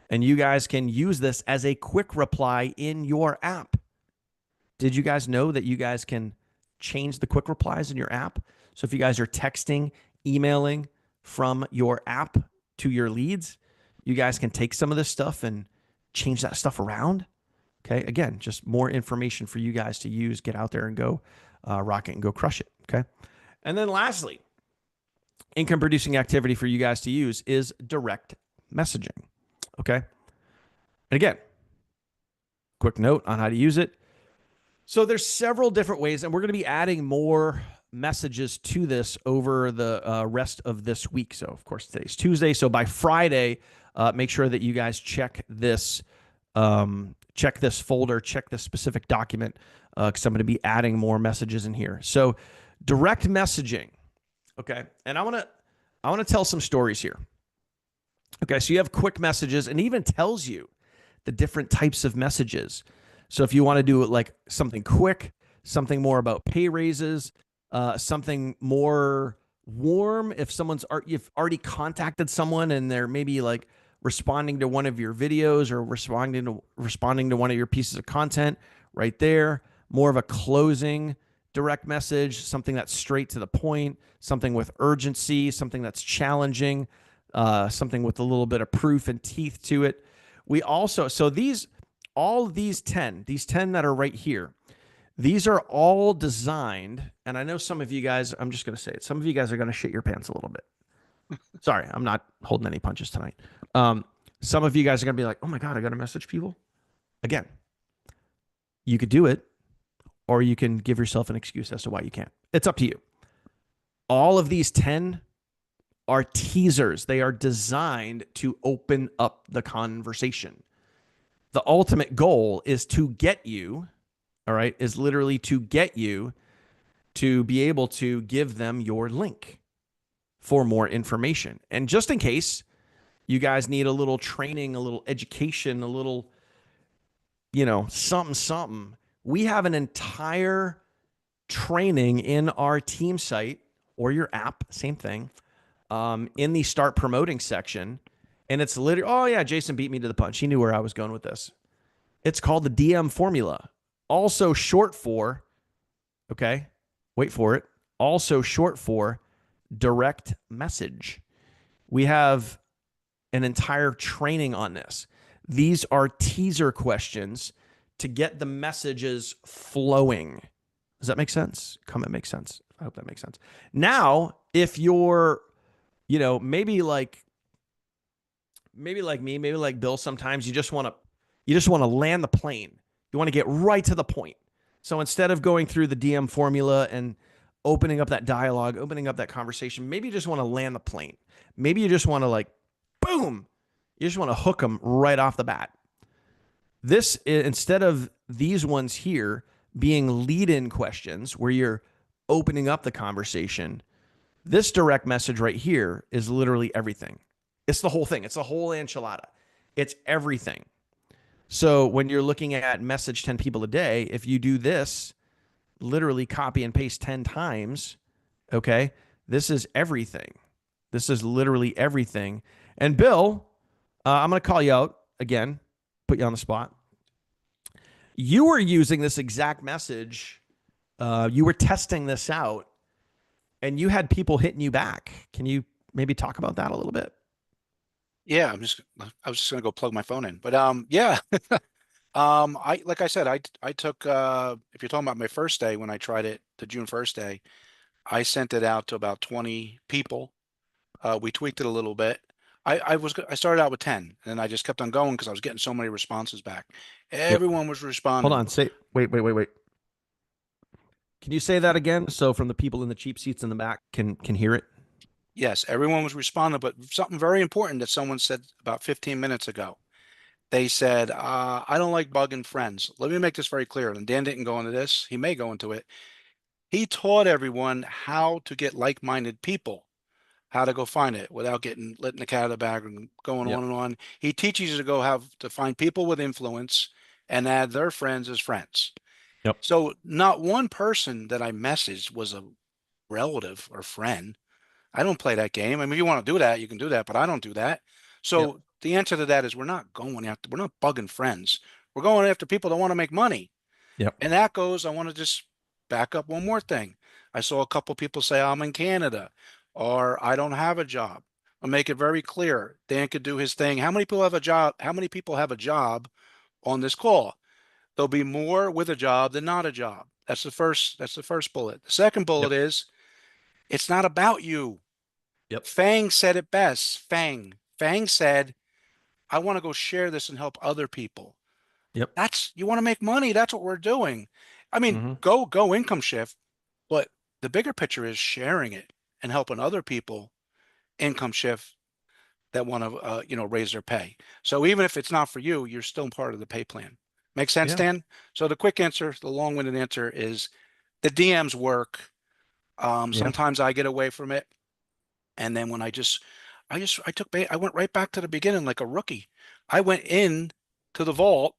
and you guys can use this as a quick reply in your app. Did you guys know that you guys can change the quick replies in your app? So if you guys are texting, emailing from your app to your leads, you guys can take some of this stuff and change that stuff around. Okay. Again, just more information for you guys to use. Get out there and go rock it and go crush it. Okay. And then lastly, income producing activity for you guys to use is direct messaging. Okay. And again, quick note on how to use it. So there's several different ways, and we're going to be adding more messages to this over the rest of this week. So of course, today's Tuesday. So by Friday, make sure that you guys check this folder, check this specific document, because I'm going to be adding more messages in here. So direct messaging. Okay. And I want to tell some stories here. Okay. So you have quick messages, and it even tells you the different types of messages. So if you want to do it like something quick, something more about pay raises, something more warm, if you've already contacted someone and they're maybe like responding to one of your videos or responding to one of your pieces of content right there. More of a closing direct message, something that's straight to the point, something with urgency, something that's challenging, something with a little bit of proof and teeth to it. We also, so all these 10 that are right here, these are all designed, and I know some of you guys, I'm just going to say it, some of you guys are going to shit your pants a little bit. Sorry, I'm not holding any punches tonight. Some of you guys are going to be like, oh my God, I got to message people. Again, you could do it, or you can give yourself an excuse as to why you can't. It's up to you. All of these 10 are teasers. They are designed to open up the conversation. The ultimate goal is to get you, all right, is literally to get you to be able to give them your link for more information. And just in case you guys need a little training, a little education, a little, something, we have an entire training in our team site or your app, same thing, in the start promoting section. And it's literally, oh yeah, Jason beat me to the punch. He knew where I was going with this. It's called the DM formula. Also short for, okay, wait for it, also short for direct message. We have an entire training on this. These are teaser questions to get the messages flowing. Does that make sense? Comment makes sense. I hope that makes sense. Now, if you're, maybe like me, maybe like Bill, sometimes you just want to land the plane. You want to get right to the point. So instead of going through the DM formula and opening up that dialogue, opening up that conversation, maybe you just want to land the plane. Maybe you just want to like, boom, you just want to hook them right off the bat. This, instead of these ones here being lead-in questions where you're opening up the conversation, this direct message right here is literally everything. It's the whole thing. It's the whole enchilada. It's everything. So when you're looking at message 10 people a day, if you do this, literally copy and paste 10 times, okay, this is everything. This is literally everything. And Bill, I'm going to call you out again, put you on the spot. You were using this exact message. You were testing this out, and you had people hitting you back. Can you maybe talk about that a little bit? Yeah, I was just gonna go plug my phone in, but yeah. Like I said, I took if you're talking about my first day when I tried it, the June 1st day, I sent it out to about 20 people. We tweaked it a little bit. I started out with 10, and then I just kept on going because I was getting so many responses back. Everyone was Hold responding. on. Wait. Can you say that again? So from the people in the cheap seats in the back can hear it. Yes, everyone was responding, but something very important that someone said about 15 minutes ago. They said, I don't like bugging friends. Let me make this very clear. And Dan didn't go into this. He may go into it. He taught everyone how to get like-minded people, how to go find it without letting the cat out of the bag and going Yep. on and on. He teaches you to go have to find people with influence and add their friends as friends. Yep. So not one person that I messaged was a relative or friend. I don't play that game. I mean, if you want to do that, you can do that, but I don't do that. So Yep. the answer to that is we're not bugging friends. We're going after people that want to make money. Yep. And that goes, I want to just back up one more thing. I saw a couple people say I'm in Canada or I don't have a job. I'll make it very clear. Dan could do his thing. How many people have a job? How many people have a job on this call? There'll be more with a job than not a job. That's the first bullet. The second bullet Yep. is it's not about you. Yep. Fang said it best. Fang said, I want to go share this and help other people. Yep. You want to make money. That's what we're doing. I mean, Mm-hmm. go income shift, but the bigger picture is sharing it and helping other people income shift that want to, raise their pay. So even if it's not for you, you're still part of the pay plan. Make sense, Yeah. Dan? So the quick answer, the long-winded answer is the DMs work. Yeah. Sometimes I get away from it. And then when I went right back to the beginning like a rookie. I went in to the vault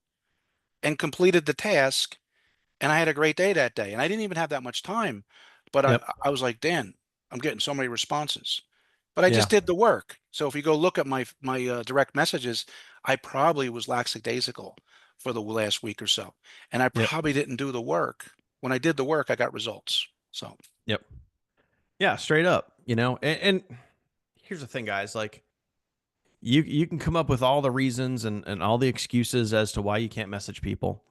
and completed the task, and I had a great day that day. And I didn't even have that much time, but Yep. I was like, Dan, I'm getting so many responses, but I Yeah. just did the work. So if you go look at my direct messages, I probably was lackadaisical for the last week or so, and I Yep. probably didn't do the work. When I did the work, I got results. So Yep. Yeah, straight up, and here's the thing, guys, like you can come up with all the reasons and all the excuses as to why you can't message people.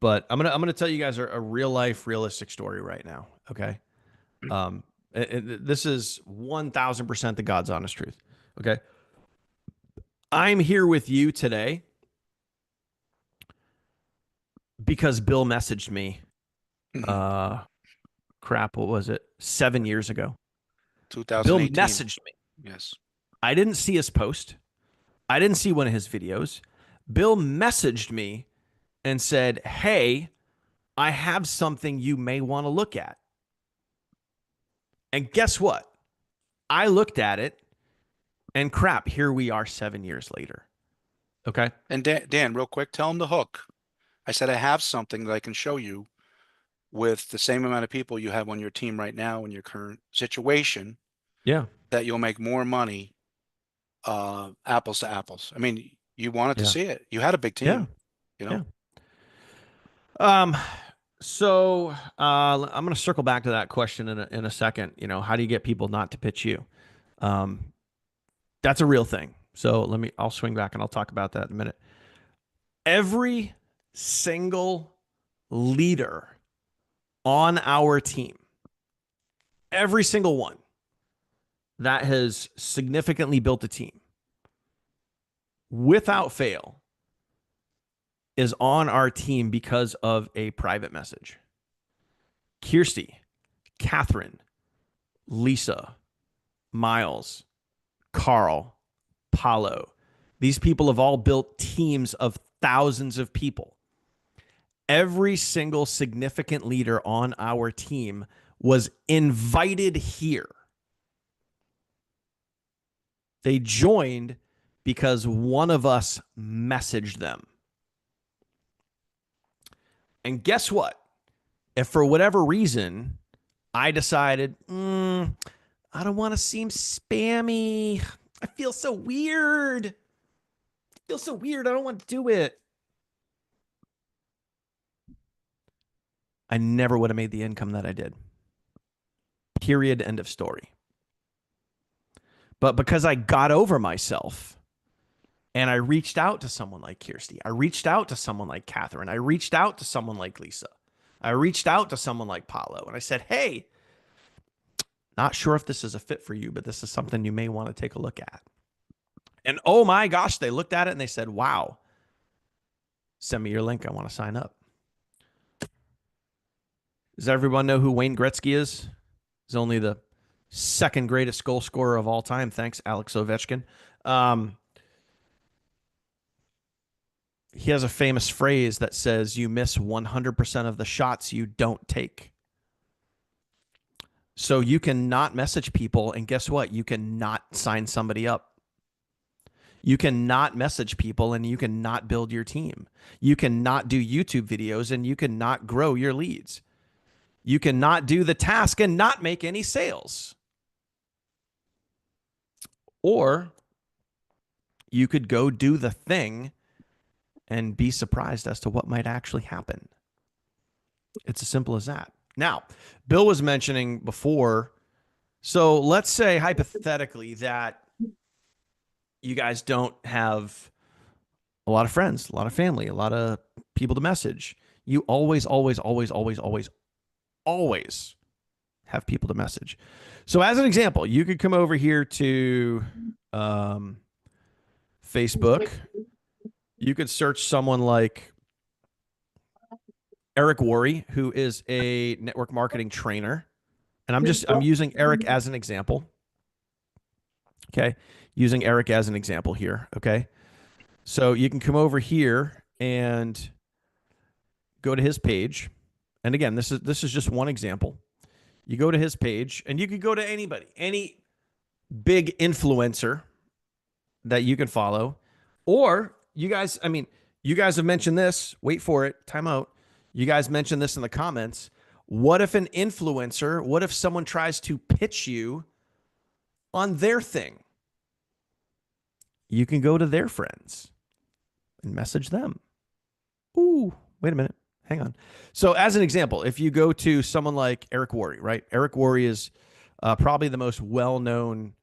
But I'm gonna tell you guys a real life, realistic story right now. Okay. Um, this is 1000% the God's honest truth. Okay. I'm here with you today because Bill messaged me. Uh, Crap. What was it? 7 years ago. Bill 2018. messaged me. Yes. I didn't see his post. I didn't see one of his videos. Bill messaged me and said, "Hey, I have something you may want to look at." And guess what? I looked at it and crap, here we are 7 years later. Okay. And Dan, real quick, tell him the hook. I said, I have something that I can show you with the same amount of people you have on your team right now in your current situation Yeah. that you'll make more money, apples to apples. I mean, you wanted to Yeah. see it. You had a big Yeah. team, you know? Yeah. So I'm going to circle back to that question in a second. How do you get people not to pitch you? That's a real thing. So I'll swing back and I'll talk about that in a minute. Every single leader on our team, every single one that has significantly built a team, without fail, is on our team because of a private message. Kirsty, Catherine, Lisa, Miles, Carl, Paulo. These people have all built teams of thousands of people. Every single significant leader on our team was invited here. They joined because one of us messaged them. And guess what? If for whatever reason I decided, I don't want to seem spammy. I feel so weird. I don't want to do it. I never would have made the income that I did. Period. End of story. But because I got over myself and I reached out to someone like Kirsty, I reached out to someone like Catherine, I reached out to someone like Lisa, I reached out to someone like Paulo, and I said, "Hey, not sure if this is a fit for you, but this is something you may want to take a look at." And oh my gosh, they looked at it and they said, "Wow, send me your link. I want to sign up." Does everyone know who Wayne Gretzky is? He's only the second greatest goal scorer of all time. Thanks, Alex Ovechkin. He has a famous phrase that says, "You miss 100% of the shots you don't take." So you can not message people, and guess what? You can not sign somebody up. You can not message people, and you can not build your team. You can not do YouTube videos, and you can not grow your leads. You cannot do the task and not make any sales. Or you could go do the thing and be surprised as to what might actually happen. It's as simple as that. Now, Bill was mentioning before, so let's say hypothetically that you guys don't have a lot of friends, a lot of family, a lot of people to message. You always have people to message. So as an example, you could come over here to Facebook. You could search someone like Eric Worre, who is a network marketing trainer. And I'm using Eric as an example. Okay. Using Eric as an example here. Okay. So you can come over here and go to his page. And again, this is just one example. You go to his page and you could go to anybody, any big influencer that you can follow. Or you guys have mentioned this. Wait for it. Time out. You guys mentioned this in the comments. What if an influencer, what if someone tries to pitch you on their thing? You can go to their friends and message them. Ooh, wait a minute. Hang on. So as an example, if you go to someone like Eric Worre, right? Eric Worre is probably the most well-known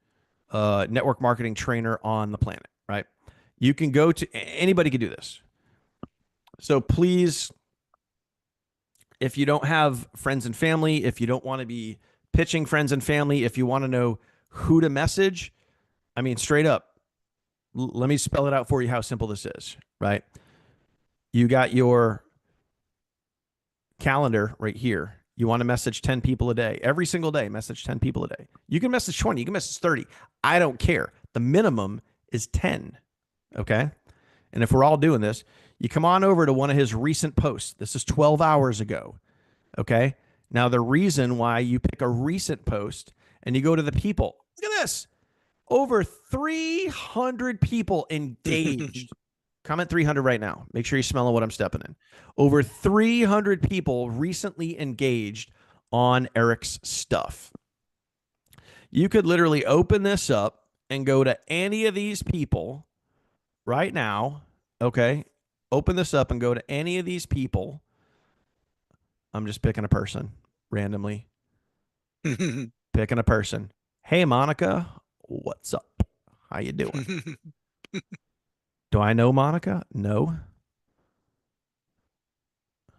network marketing trainer on the planet, right? You can go to, anybody can do this. So please, if you don't have friends and family, if you don't want to be pitching friends and family, if you want to know who to message, I mean, straight up, let me spell it out for you how simple this is, right? You got your calendar right here. You want to message 10 people a day. Every single day, message 10 people a day. You can message 20, you can message 30. I don't care. The minimum is 10, okay? And if we're all doing this, you come on over to one of his recent posts. This is 12 hours ago, okay? Now, the reason why you pick a recent post and you go to the people, look at this. Over 300 people engaged. Comment 300 right now. Make sure you're smelling what I'm stepping in. Over 300 people recently engaged on Eric's stuff. You could literally open this up and go to any of these people right now. Okay. Open this up and go to any of these people. I'm just picking a person randomly. Picking a person. Hey, Monica, what's up? How you doing? Do I know Monica? No.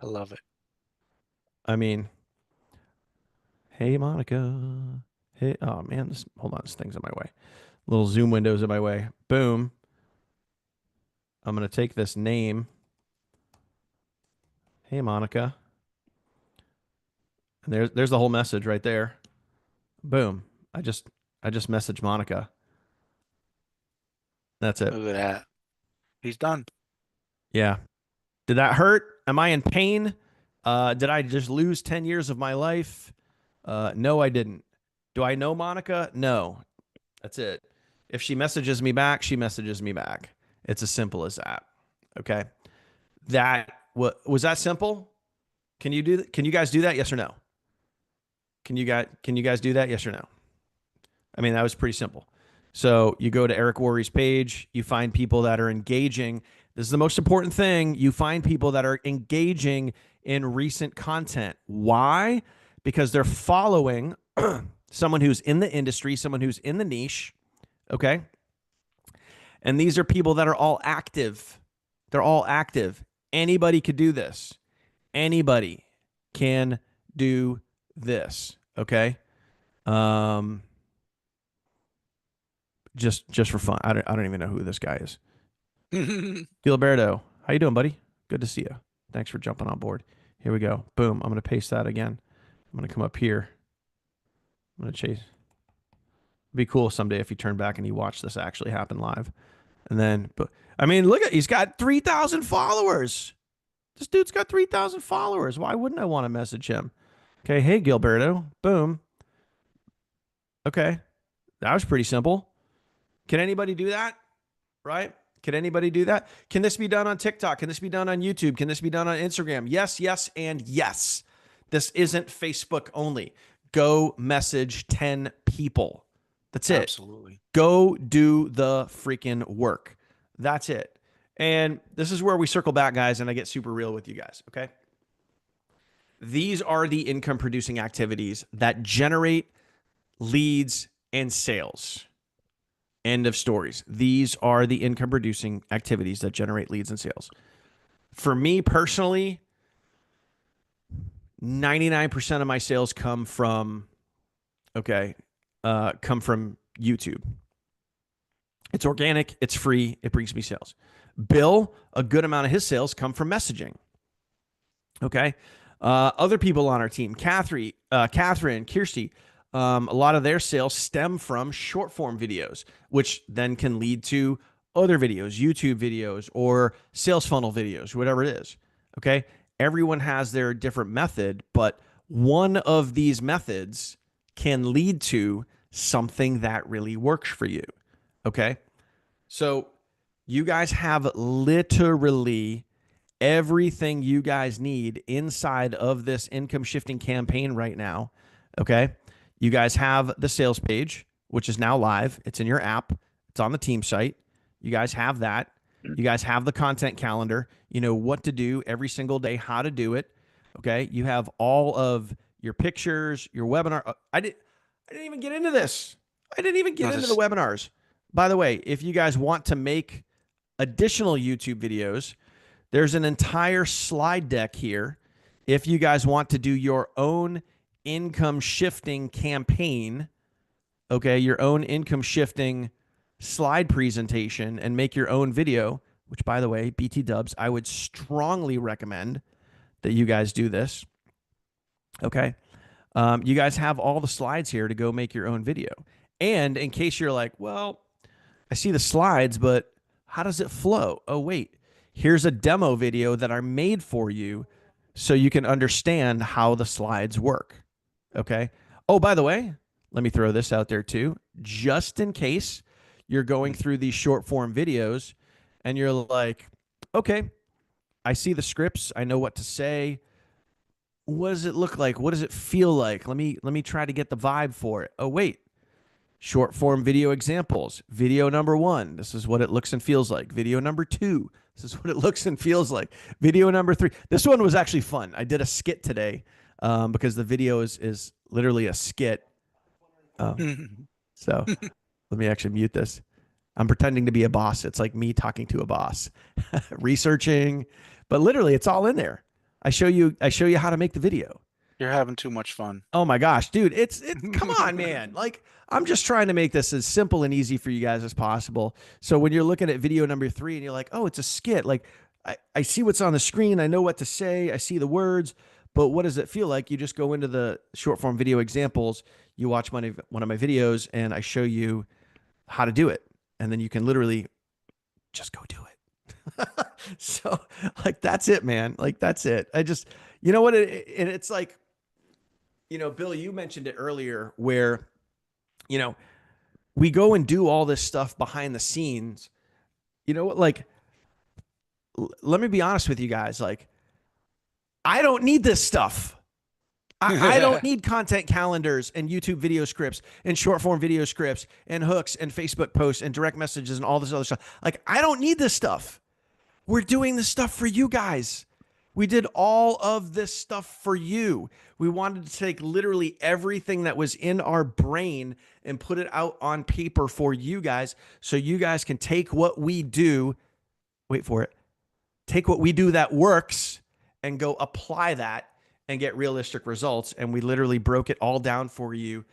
I love it. I mean, hey, Monica. Hey, oh man, hold on, this thing's in my way. Little zoom windows in my way. Boom. I'm going to take this name. Hey, Monica. And there's the whole message right there. Boom. I just messaged Monica. That's it. Look at that. He's done. Yeah. Did that hurt? Am I in pain? Did I just lose 10 years of my life? No, I didn't. Do I know Monica? No. That's it. If she messages me back, she messages me back. It's as simple as that. Okay. Was that simple? Can you guys do that? Yes or no? Can you guys do that? Yes or no? I mean, that was pretty simple. So you go to Eric Worre's page, you find people that are engaging. This is the most important thing. You find people that are engaging in recent content. Why? Because they're following someone who's in the industry, someone who's in the niche. Okay. And these are people that are all active. They're all active. Anybody could do this. Anybody can do this. Okay. Just for fun. I don't even know who this guy is. Gilberto, how you doing, buddy? Good to see you. Thanks for jumping on board. Here we go. Boom. I'm going to paste that again. I'm going to come up here. I'm going to chase. It'd be cool someday if you turn back and you watch this actually happen live. And then, but I mean, look at, he's got 3,000 followers. This dude's got 3,000 followers. Why wouldn't I want to message him? Okay. Hey, Gilberto. Boom. Okay. That was pretty simple. Can anybody do that? Right? Can anybody do that? Can this be done on TikTok? Can this be done on YouTube? Can this be done on Instagram? Yes, yes, and yes. This isn't Facebook only. Go message 10 people. That's it. Absolutely. Go do the freaking work. That's it. And this is where we circle back, guys, and I get super real with you guys, okay? These are the income producing activities that generate leads and sales. End of stories. These are the income producing activities that generate leads and sales. For me personally, 99% of my sales come from YouTube. It's organic, it's free, it brings me sales. Bill, a good amount of his sales come from messaging. Okay. Other people on our team, Catherine, Kirsty, a lot of their sales stem from short form videos, which then can lead to other videos, YouTube videos, or sales funnel videos, whatever it is. Okay. Everyone has their different method, but one of these methods can lead to something that really works for you. Okay. So you guys have literally everything you guys need inside of this income shifting campaign right now. Okay. You guys have the sales page, which is now live. It's in your app. It's on the team site. You guys have that. You guys have the content calendar. You know what to do every single day, how to do it. Okay. You have all of your pictures, your webinar. I didn't even get into this. I didn't even get into the webinars. By the way, if you guys want to make additional YouTube videos, there's an entire slide deck here. If you guys want to do your own income shifting campaign, okay, your own income shifting slide presentation and make your own video, which by the way, BT dubs, I would strongly recommend that you guys do this. Okay. You guys have all the slides here to go make your own video. And in case you're like, well, I see the slides, but how does it flow? Oh, wait, here's a demo video that I made for you so you can understand how the slides work. Okay. Oh, by the way, let me throw this out there too. Just in case you're going through these short form videos and you're like, okay, I see the scripts. I know what to say. What does it look like? What does it feel like? Let me try to get the vibe for it. Oh, wait. Short form video examples. Video number 1, this is what it looks and feels like. Video number 2, this is what it looks and feels like. Video number 3. This one was actually fun. I did a skit today because the video is literally a skit. So let me actually mute this. I'm pretending to be a boss. It's like me talking to a boss, researching, but literally it's all in there. I show you how to make the video. You're having too much fun. Oh my gosh, dude. It's come on, man. Like, I'm just trying to make this as simple and easy for you guys as possible. So when you're looking at video number 3 and you're like, oh, it's a skit. Like I see what's on the screen. I know what to say. I see the words, but what does it feel like? You just go into the short form video examples. You watch one of my videos and I show you how to do it. And then you can literally just go do it. So like, that's it, man. Like, that's it. I just, you know what? It's like, you know, Bill, you mentioned it earlier where, you know, we go and do all this stuff behind the scenes. You know what? Like, let me be honest with you guys. Like, I don't need this stuff. I don't need content calendars and YouTube video scripts and short form video scripts and hooks and Facebook posts and direct messages and all this other stuff. Like, I don't need this stuff. We're doing this stuff for you guys. We did all of this stuff for you. We wanted to take literally everything that was in our brain and put it out on paper for you guys so you guys can take what we do, wait for it, take what we do that works and go apply that and get realistic results. And we literally broke it all down for you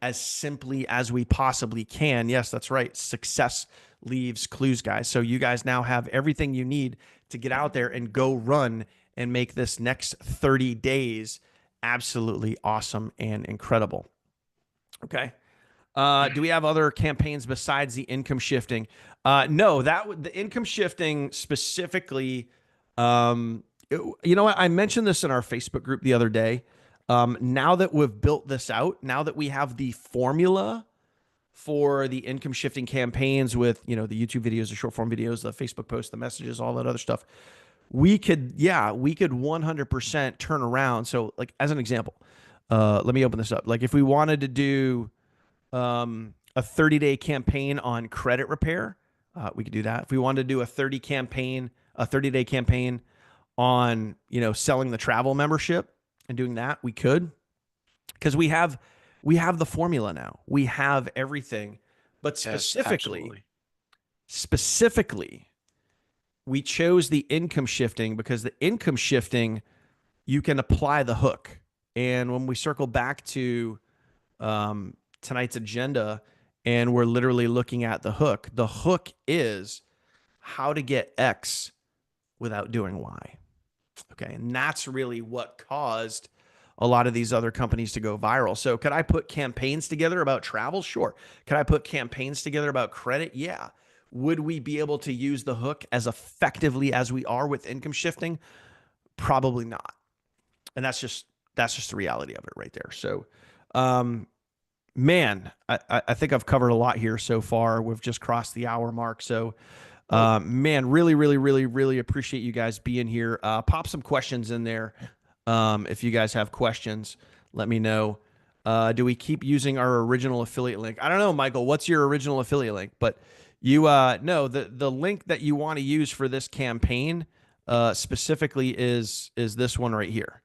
as simply as we possibly can. Yes, that's right. Success leaves clues, guys. So you guys now have everything you need to get out there and go run and make this next 30 days absolutely awesome and incredible. Okay. Do we have other campaigns besides the income shifting? No, the income shifting specifically, you know what? I mentioned this in our Facebook group the other day. Now that we've built this out, now that we have the formula for the income shifting campaigns with, you know, the YouTube videos, the short form videos, the Facebook posts, the messages, all that other stuff, we could 100% turn around. So like, as an example, let me open this up. Like if we wanted to do a 30-day campaign on credit repair, we could do that. If we wanted to do a 30-day campaign on, you know, selling the travel membership and doing that, we could, because we have the formula now. We have everything, but specifically, we chose the income shifting because the income shifting, you can apply the hook. And when we circle back to tonight's agenda and we're literally looking at the hook is how to get X without doing Y. Okay. And that's really what caused a lot of these other companies to go viral. So could I put campaigns together about travel? Sure. Could I put campaigns together about credit? Yeah. Would we be able to use the hook as effectively as we are with income shifting? Probably not. And that's just the reality of it right there. So, man, I think I've covered a lot here so far. We've just crossed the hour mark. So, Man, really, really, really, really appreciate you guys being here. Pop some questions in there. If you guys have questions, let me know. Do we keep using our original affiliate link? I don't know, Michael. What's your original affiliate link? But you no, the link that you want to use for this campaign specifically is this one right here.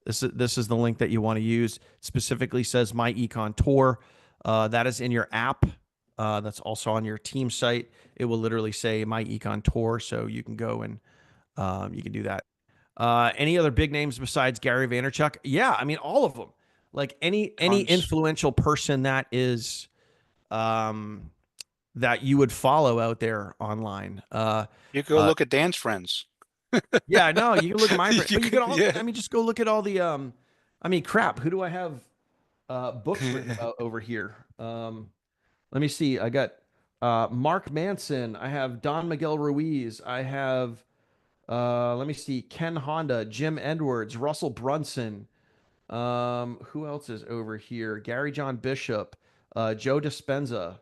This is the link that you want to use. It specifically says myEcon Tour. That is in your app. That's also on your team site. It will literally say myEcon Tour, so you can go and you can do that. Any other big names besides Gary Vaynerchuk? Yeah, I mean all of them. Like any Tons. influential person that is that you would follow out there online. You go look at Dan's friends. Yeah, no, you can look at my friend, but you can all. Yeah. I mean, just go look at all the. I mean, crap. Who do I have books written about over here? Let me see. I got Mark Manson. I have Don Miguel Ruiz. I have. Let me see. Ken Honda, Jim Edwards, Russell Brunson. Who else is over here? Gary John Bishop, Joe Dispenza,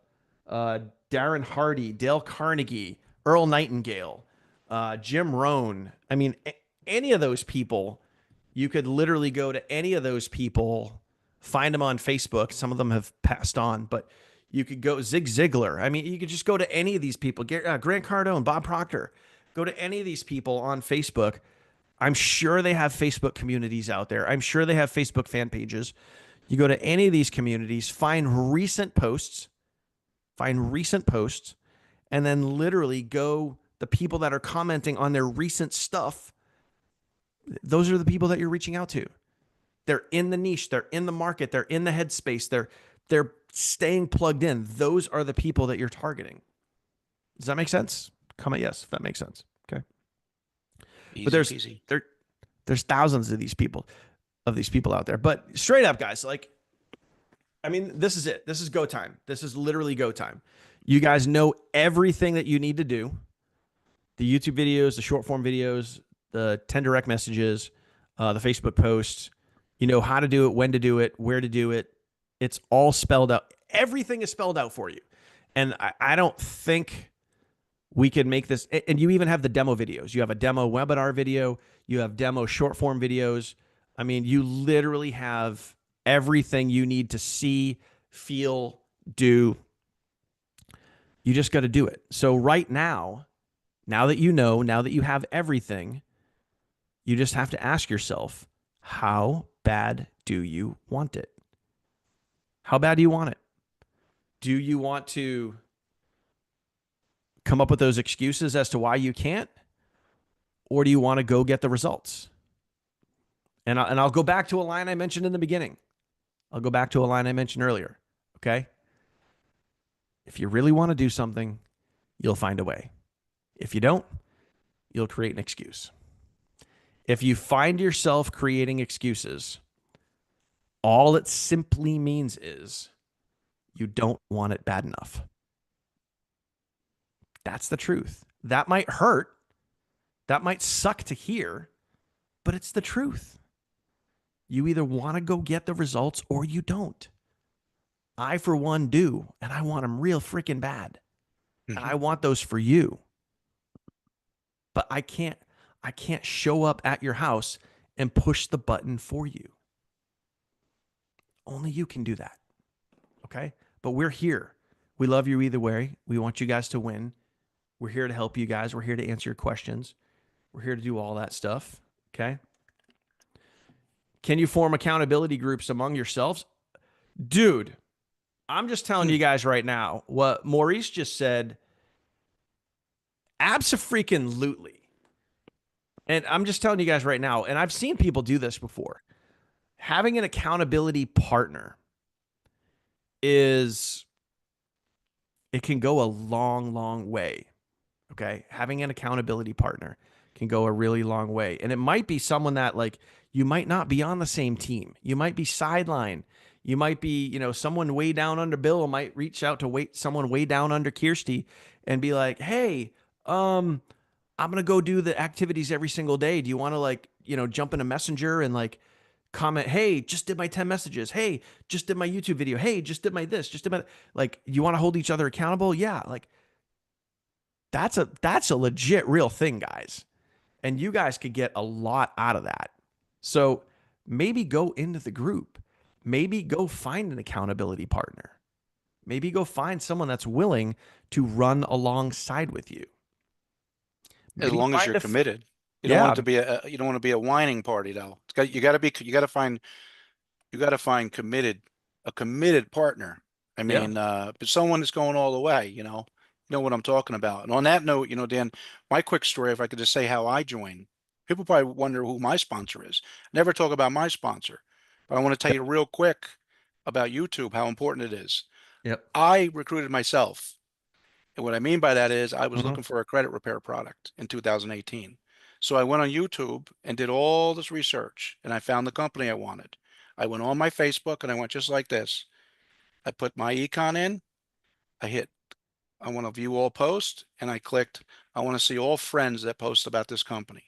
Darren Hardy, Dale Carnegie, Earl Nightingale, Jim Rohn. I mean, any of those people, you could literally go to any of those people, find them on Facebook. Some of them have passed on, but you could go Zig Ziglar. I mean, you could just go to any of these people. Grant Cardone, Bob Proctor. Go to any of these people on Facebook. I'm sure they have Facebook communities out there. I'm sure they have Facebook fan pages. You go to any of these communities, find recent posts, and then literally go the people that are commenting on their recent stuff. Those are the people that you're reaching out to. They're in the niche. They're in the market. They're in the headspace. They're staying plugged in. Those are the people that you're targeting. Does that make sense? Comment yes if that makes sense. Okay. Easy, But easy. there's thousands of these people out there. But straight up, guys, like, I mean, this is it. This is go time. This is literally go time. You guys know everything that you need to do. The YouTube videos, the short form videos, the 10 direct messages, the Facebook posts. You know how to do it, when to do it, where to do it. It's all spelled out. Everything is spelled out for you. And I don't think we can make this. And you even have the demo videos. You have a demo webinar video. You have demo short form videos. I mean, you literally have everything you need to see, feel, do. You just got to do it. So right now that you know, now that you have everything, you just have to ask yourself, how bad do you want it? How bad do you want it? Do you want to come up with those excuses as to why you can't? Or do you want to go get the results? And I'll go back to a line I mentioned in the beginning. I'll go back to a line I mentioned earlier. Okay? If you really want to do something, you'll find a way. If you don't, you'll create an excuse. If you find yourself creating excuses, all it simply means is you don't want it bad enough. That's the truth. That might hurt. That might suck to hear, but it's the truth. You either want to go get the results or you don't. I, for one, do, and I want them real freaking bad. And I want those for you. But I can't show up at your house and push the button for you. Only you can do that. Okay? But we're here. We love you either way. We want you guys to win. We're here to help you guys. We're here to answer your questions. We're here to do all that stuff. Okay? Can you form accountability groups among yourselves? Dude, I'm just telling you guys right now what Maurice just said. Abso-freaking-lutely. And I'm just telling you guys right now, and I've seen people do this before. Having an accountability partner it can go a long, long way. Okay? Having an accountability partner can go a really long way. And it might be someone that, like, you might not be on the same team. You might be sidelined. You might be, someone way down under Bill might reach out to someone way down under Kirsty and be like, hey, I'm going to go do the activities every single day. Do you want to jump in a messenger and comment, hey, just did my 10 messages. Hey, just did my YouTube video. Hey, just did my this, just did my, you want to hold each other accountable? Yeah. that's a legit real thing, guys. And you guys could get a lot out of that. So maybe go into the group. Maybe go find an accountability partner. Maybe go find someone that's willing to run alongside with you. As Maybe long as find you're a committed. You don't want yeah, it to be you don't want to be a whining party though. You got to find a committed partner. I yeah, mean, but someone that's going all the way, you know what I'm talking about. And on that note, Dan, my quick story, if I could just say how I joined, people probably wonder who my sponsor is. Never talk about my sponsor, but I want to tell you real quick about YouTube, how important it is. yep. I recruited myself. And what I mean by that is I was Hmm. looking for a credit repair product in 2018. So I went on YouTube and did all this research and I found the company I wanted. I went on my Facebook and I went just like this. I put myEcon in. I hit, I want to view all posts, and I clicked, I want to see all friends that post about this company.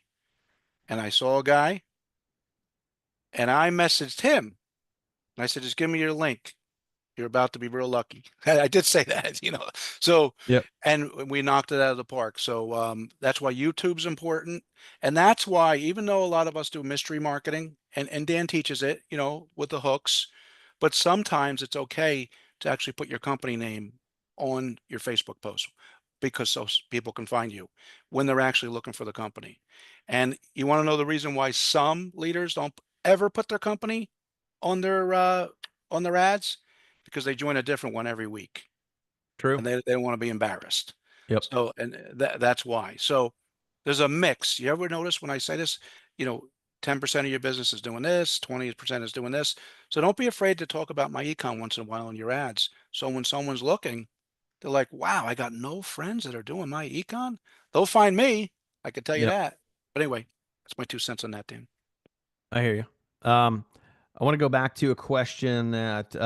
And I saw a guy and I messaged him and I said, just give me your link. You're about to be real lucky. I did say that. So, Yep. and we knocked it out of the park. So that's why YouTube's important. And that's why, even though a lot of us do mystery marketing, and Dan teaches it, with the hooks, but sometimes it's okay to actually put your company name on your Facebook post because so people can find you when they're actually looking for the company. And you want to know the reason why some leaders don't ever put their company on their ads? Because they join a different one every week True. and they don't want to be embarrassed. Yep. So, and that's why. So there's a mix. You ever notice when I say this, you know, 10% of your business is doing this, 20% is doing this. So don't be afraid to talk about myEcon once in a while in your ads. So when someone's looking, they're like, wow, I got no friends that are doing myEcon. They'll find me. I can tell you Yep. that. But anyway, that's my 2 cents on that, Dan. I hear you. I want to go back to a question that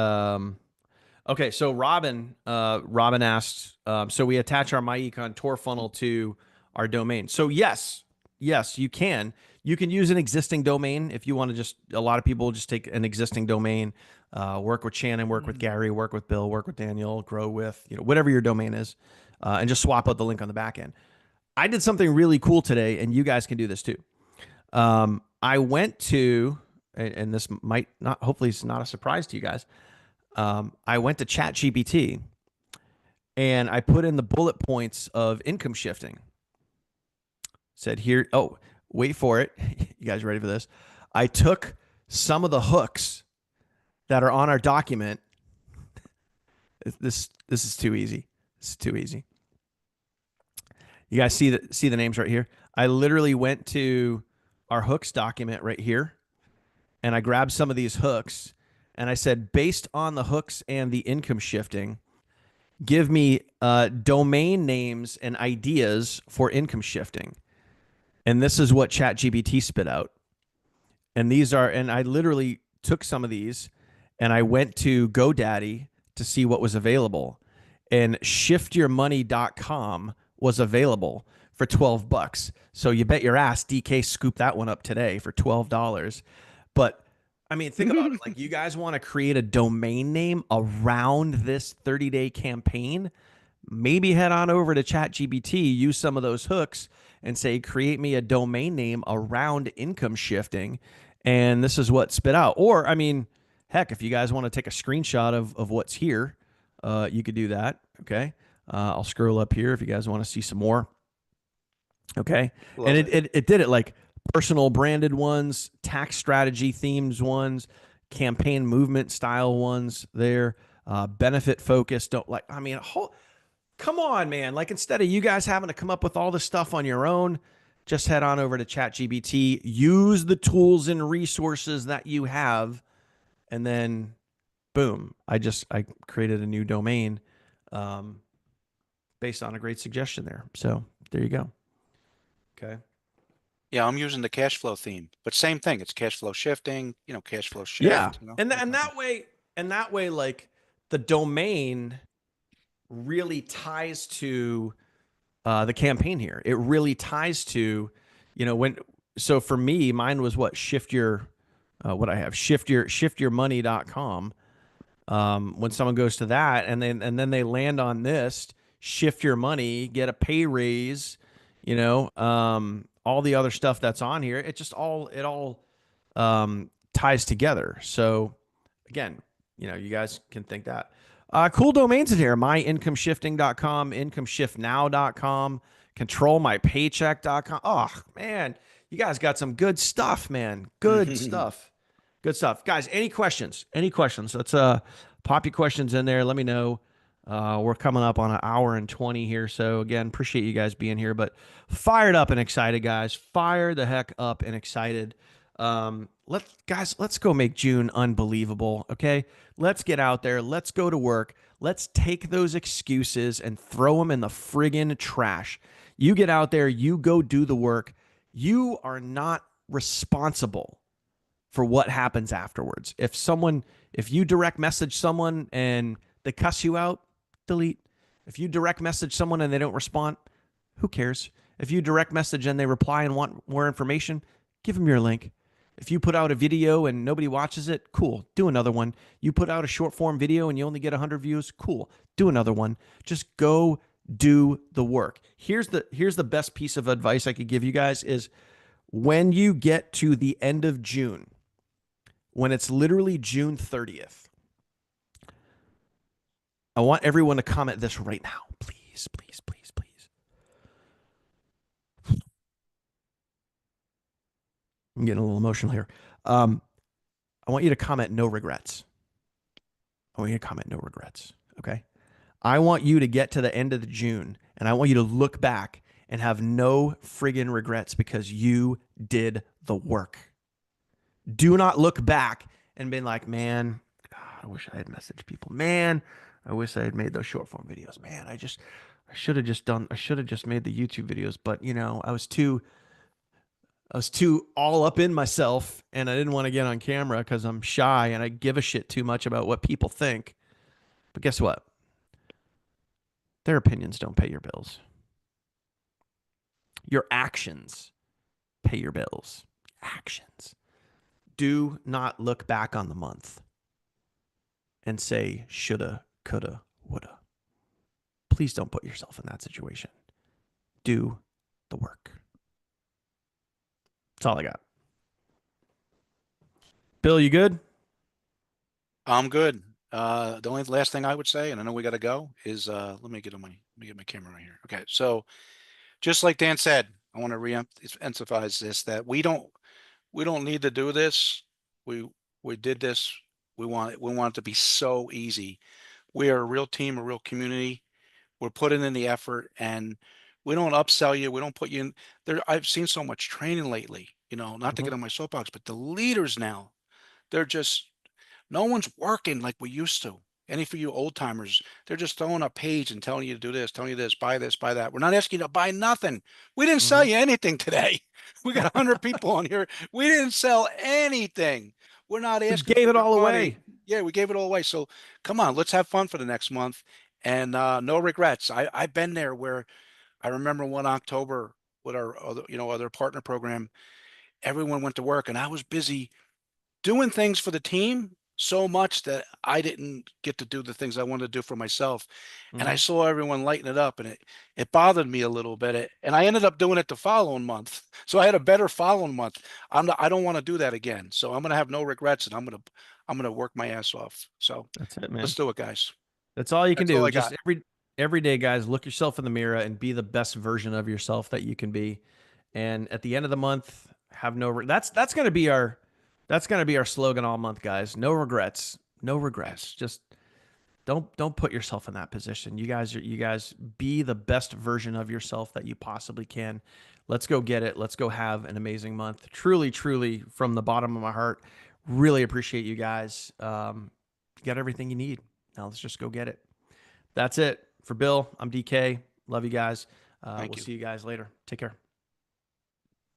okay, so Robin asked, so we attach our myEcon Tour funnel to our domain. So yes, you can. You can use an existing domain if you want to. Just a lot of people just take an existing domain, work with Shannon, work with Gary, work with Bill, work with Daniel, grow with whatever your domain is, and just swap out the link on the back end. I did something really cool today, and you guys can do this too. I went to, and this might not, hopefully, it's not a surprise to you guys. I went to ChatGPT and I put in the bullet points of income shifting. Said here, oh, wait for it. You guys ready for this? I took some of the hooks that are on our document. This is too easy. This is too easy. You guys see the names right here. I literally went to our hooks document right here and I grabbed some of these hooks and I said, based on the hooks and the income shifting, give me domain names and ideas for income shifting. And this is what ChatGPT spit out. And I literally took some of these and I went to GoDaddy to see what was available. And shiftyourmoney.com was available for $12. So you bet your ass DK scooped that one up today for $12. But I mean, think about it. Like, you guys want to create a domain name around this 30-day campaign? Maybe head on over to ChatGPT, use some of those hooks, and say, create me a domain name around income shifting. And this is what spit out. Or, I mean, heck, if you guys want to take a screenshot of what's here, you could do that. Okay. I'll scroll up here if you guys want to see some more. Okay. Love And it. it did it like personal branded ones, tax strategy themes ones, campaign movement style ones there, benefit focused. Don't like, I mean, come on, man. Like, instead of you guys having to come up with all this stuff on your own, just head on over to ChatGPT, use the tools and resources that you have, and then boom, I created a new domain based on a great suggestion there. So there you go. Okay. Yeah, I'm using the cash flow theme, but same thing. It's cash flow shifting, cash flow Yeah. shift, And that kind of thing. that way, like, the domain really ties to the campaign here. It really ties to, so for me, mine was what what I have, shiftyourmoney.com. When someone goes to that and then they land on this, shift your money, get a pay raise, you know, all the other stuff that's on here. It all ties together. So again, you know, you guys can think that. Cool domains in here, myincomeshifting.com, incomeshiftnow.com, controlmypaycheck.com. Oh, man, you guys got some good stuff, man. Good stuff. Good stuff. Guys, any questions? Any questions? Let's pop your questions in there. Let me know. We're coming up on an hour and 20 here. So again, appreciate you guys being here, but fired up and excited, guys. Fire the heck up and excited. Let's go make June unbelievable. Okay. Let's get out there. Let's go to work. Let's take those excuses and throw them in the friggin' trash. You get out there, you go do the work. You are not responsible for what happens afterwards. If you direct message someone and they cuss you out, delete. If you direct message someone and they don't respond, who cares? If you direct message and they reply and want more information, give them your link. If you put out a video and nobody watches it, cool, do another one. You put out a short form video and you only get 100 views, cool, do another one. Just go do the work. Here's the best piece of advice I could give you guys is when you get to the end of June, when it's literally June 30th, I want everyone to comment this right now. Please, please, please, please. I'm getting a little emotional here. I want you to comment no regrets. I want you to comment no regrets. Okay. I want you to get to the end of the June and I want you to look back and have no friggin' regrets because you did the work. Do not look back and be like, man, God, I wish I had messaged people. Man, I wish I had made those short form videos. Man, I should have just made the YouTube videos, but you know, I was too all up in myself and I didn't want to get on camera because I'm shy and I give a shit too much about what people think. But guess what? Their opinions don't pay your bills. Your actions pay your bills. Actions. Do not look back on the month and say shoulda, coulda, woulda. Please don't put yourself in that situation. Do the work. That's all I got. Bill, you good? I'm good. The only last thing I would say, and I know we got to go, is let me get my camera right here. Okay, so just like Dan said, I want to re-emphasize this that we don't need to do this. We did this. We want it to be so easy. We are a real team, a real community. We're putting in the effort, and we don't upsell you. We don't put you in there. I've seen so much training lately. You know, not to get on my soapbox, but the leaders now, they're just no one's working like we used to. Any for you old timers, they're just throwing a page and telling you to do this, telling you this, buy that. We're not asking you to buy nothing. We didn't sell you anything today. We got 100 people on here. We didn't sell anything. We're not We asking gave for it all your away. money. Yeah, we gave it all away. So come on, let's have fun for the next month. And no regrets. I've been there where I remember one October with our other partner program, everyone went to work and I was busy doing things for the team so much that I didn't get to do the things I wanted to do for myself. And I saw everyone lighting it up and it bothered me a little bit. And I ended up doing it the following month. So I had a better following month. I don't want to do that again. So I'm going to have no regrets and I'm going to work my ass off. So That's it, man. let's do it, guys. That's all you can That's all do. I Just got. every day, guys, look yourself in the mirror and be the best version of yourself that you can be. And at the end of the month, have that's going to be our slogan all month, guys. No regrets. No regrets. Yes. Just don't put yourself in that position. You guys be the best version of yourself that you possibly can. Let's go get it. Let's go have an amazing month. Truly, truly, from the bottom of my heart, really appreciate you guys. You got everything you need. Now let's just go get it. That's it for Bill. I'm DK. Love you guys. Thank We'll you. see you guys later. Take care.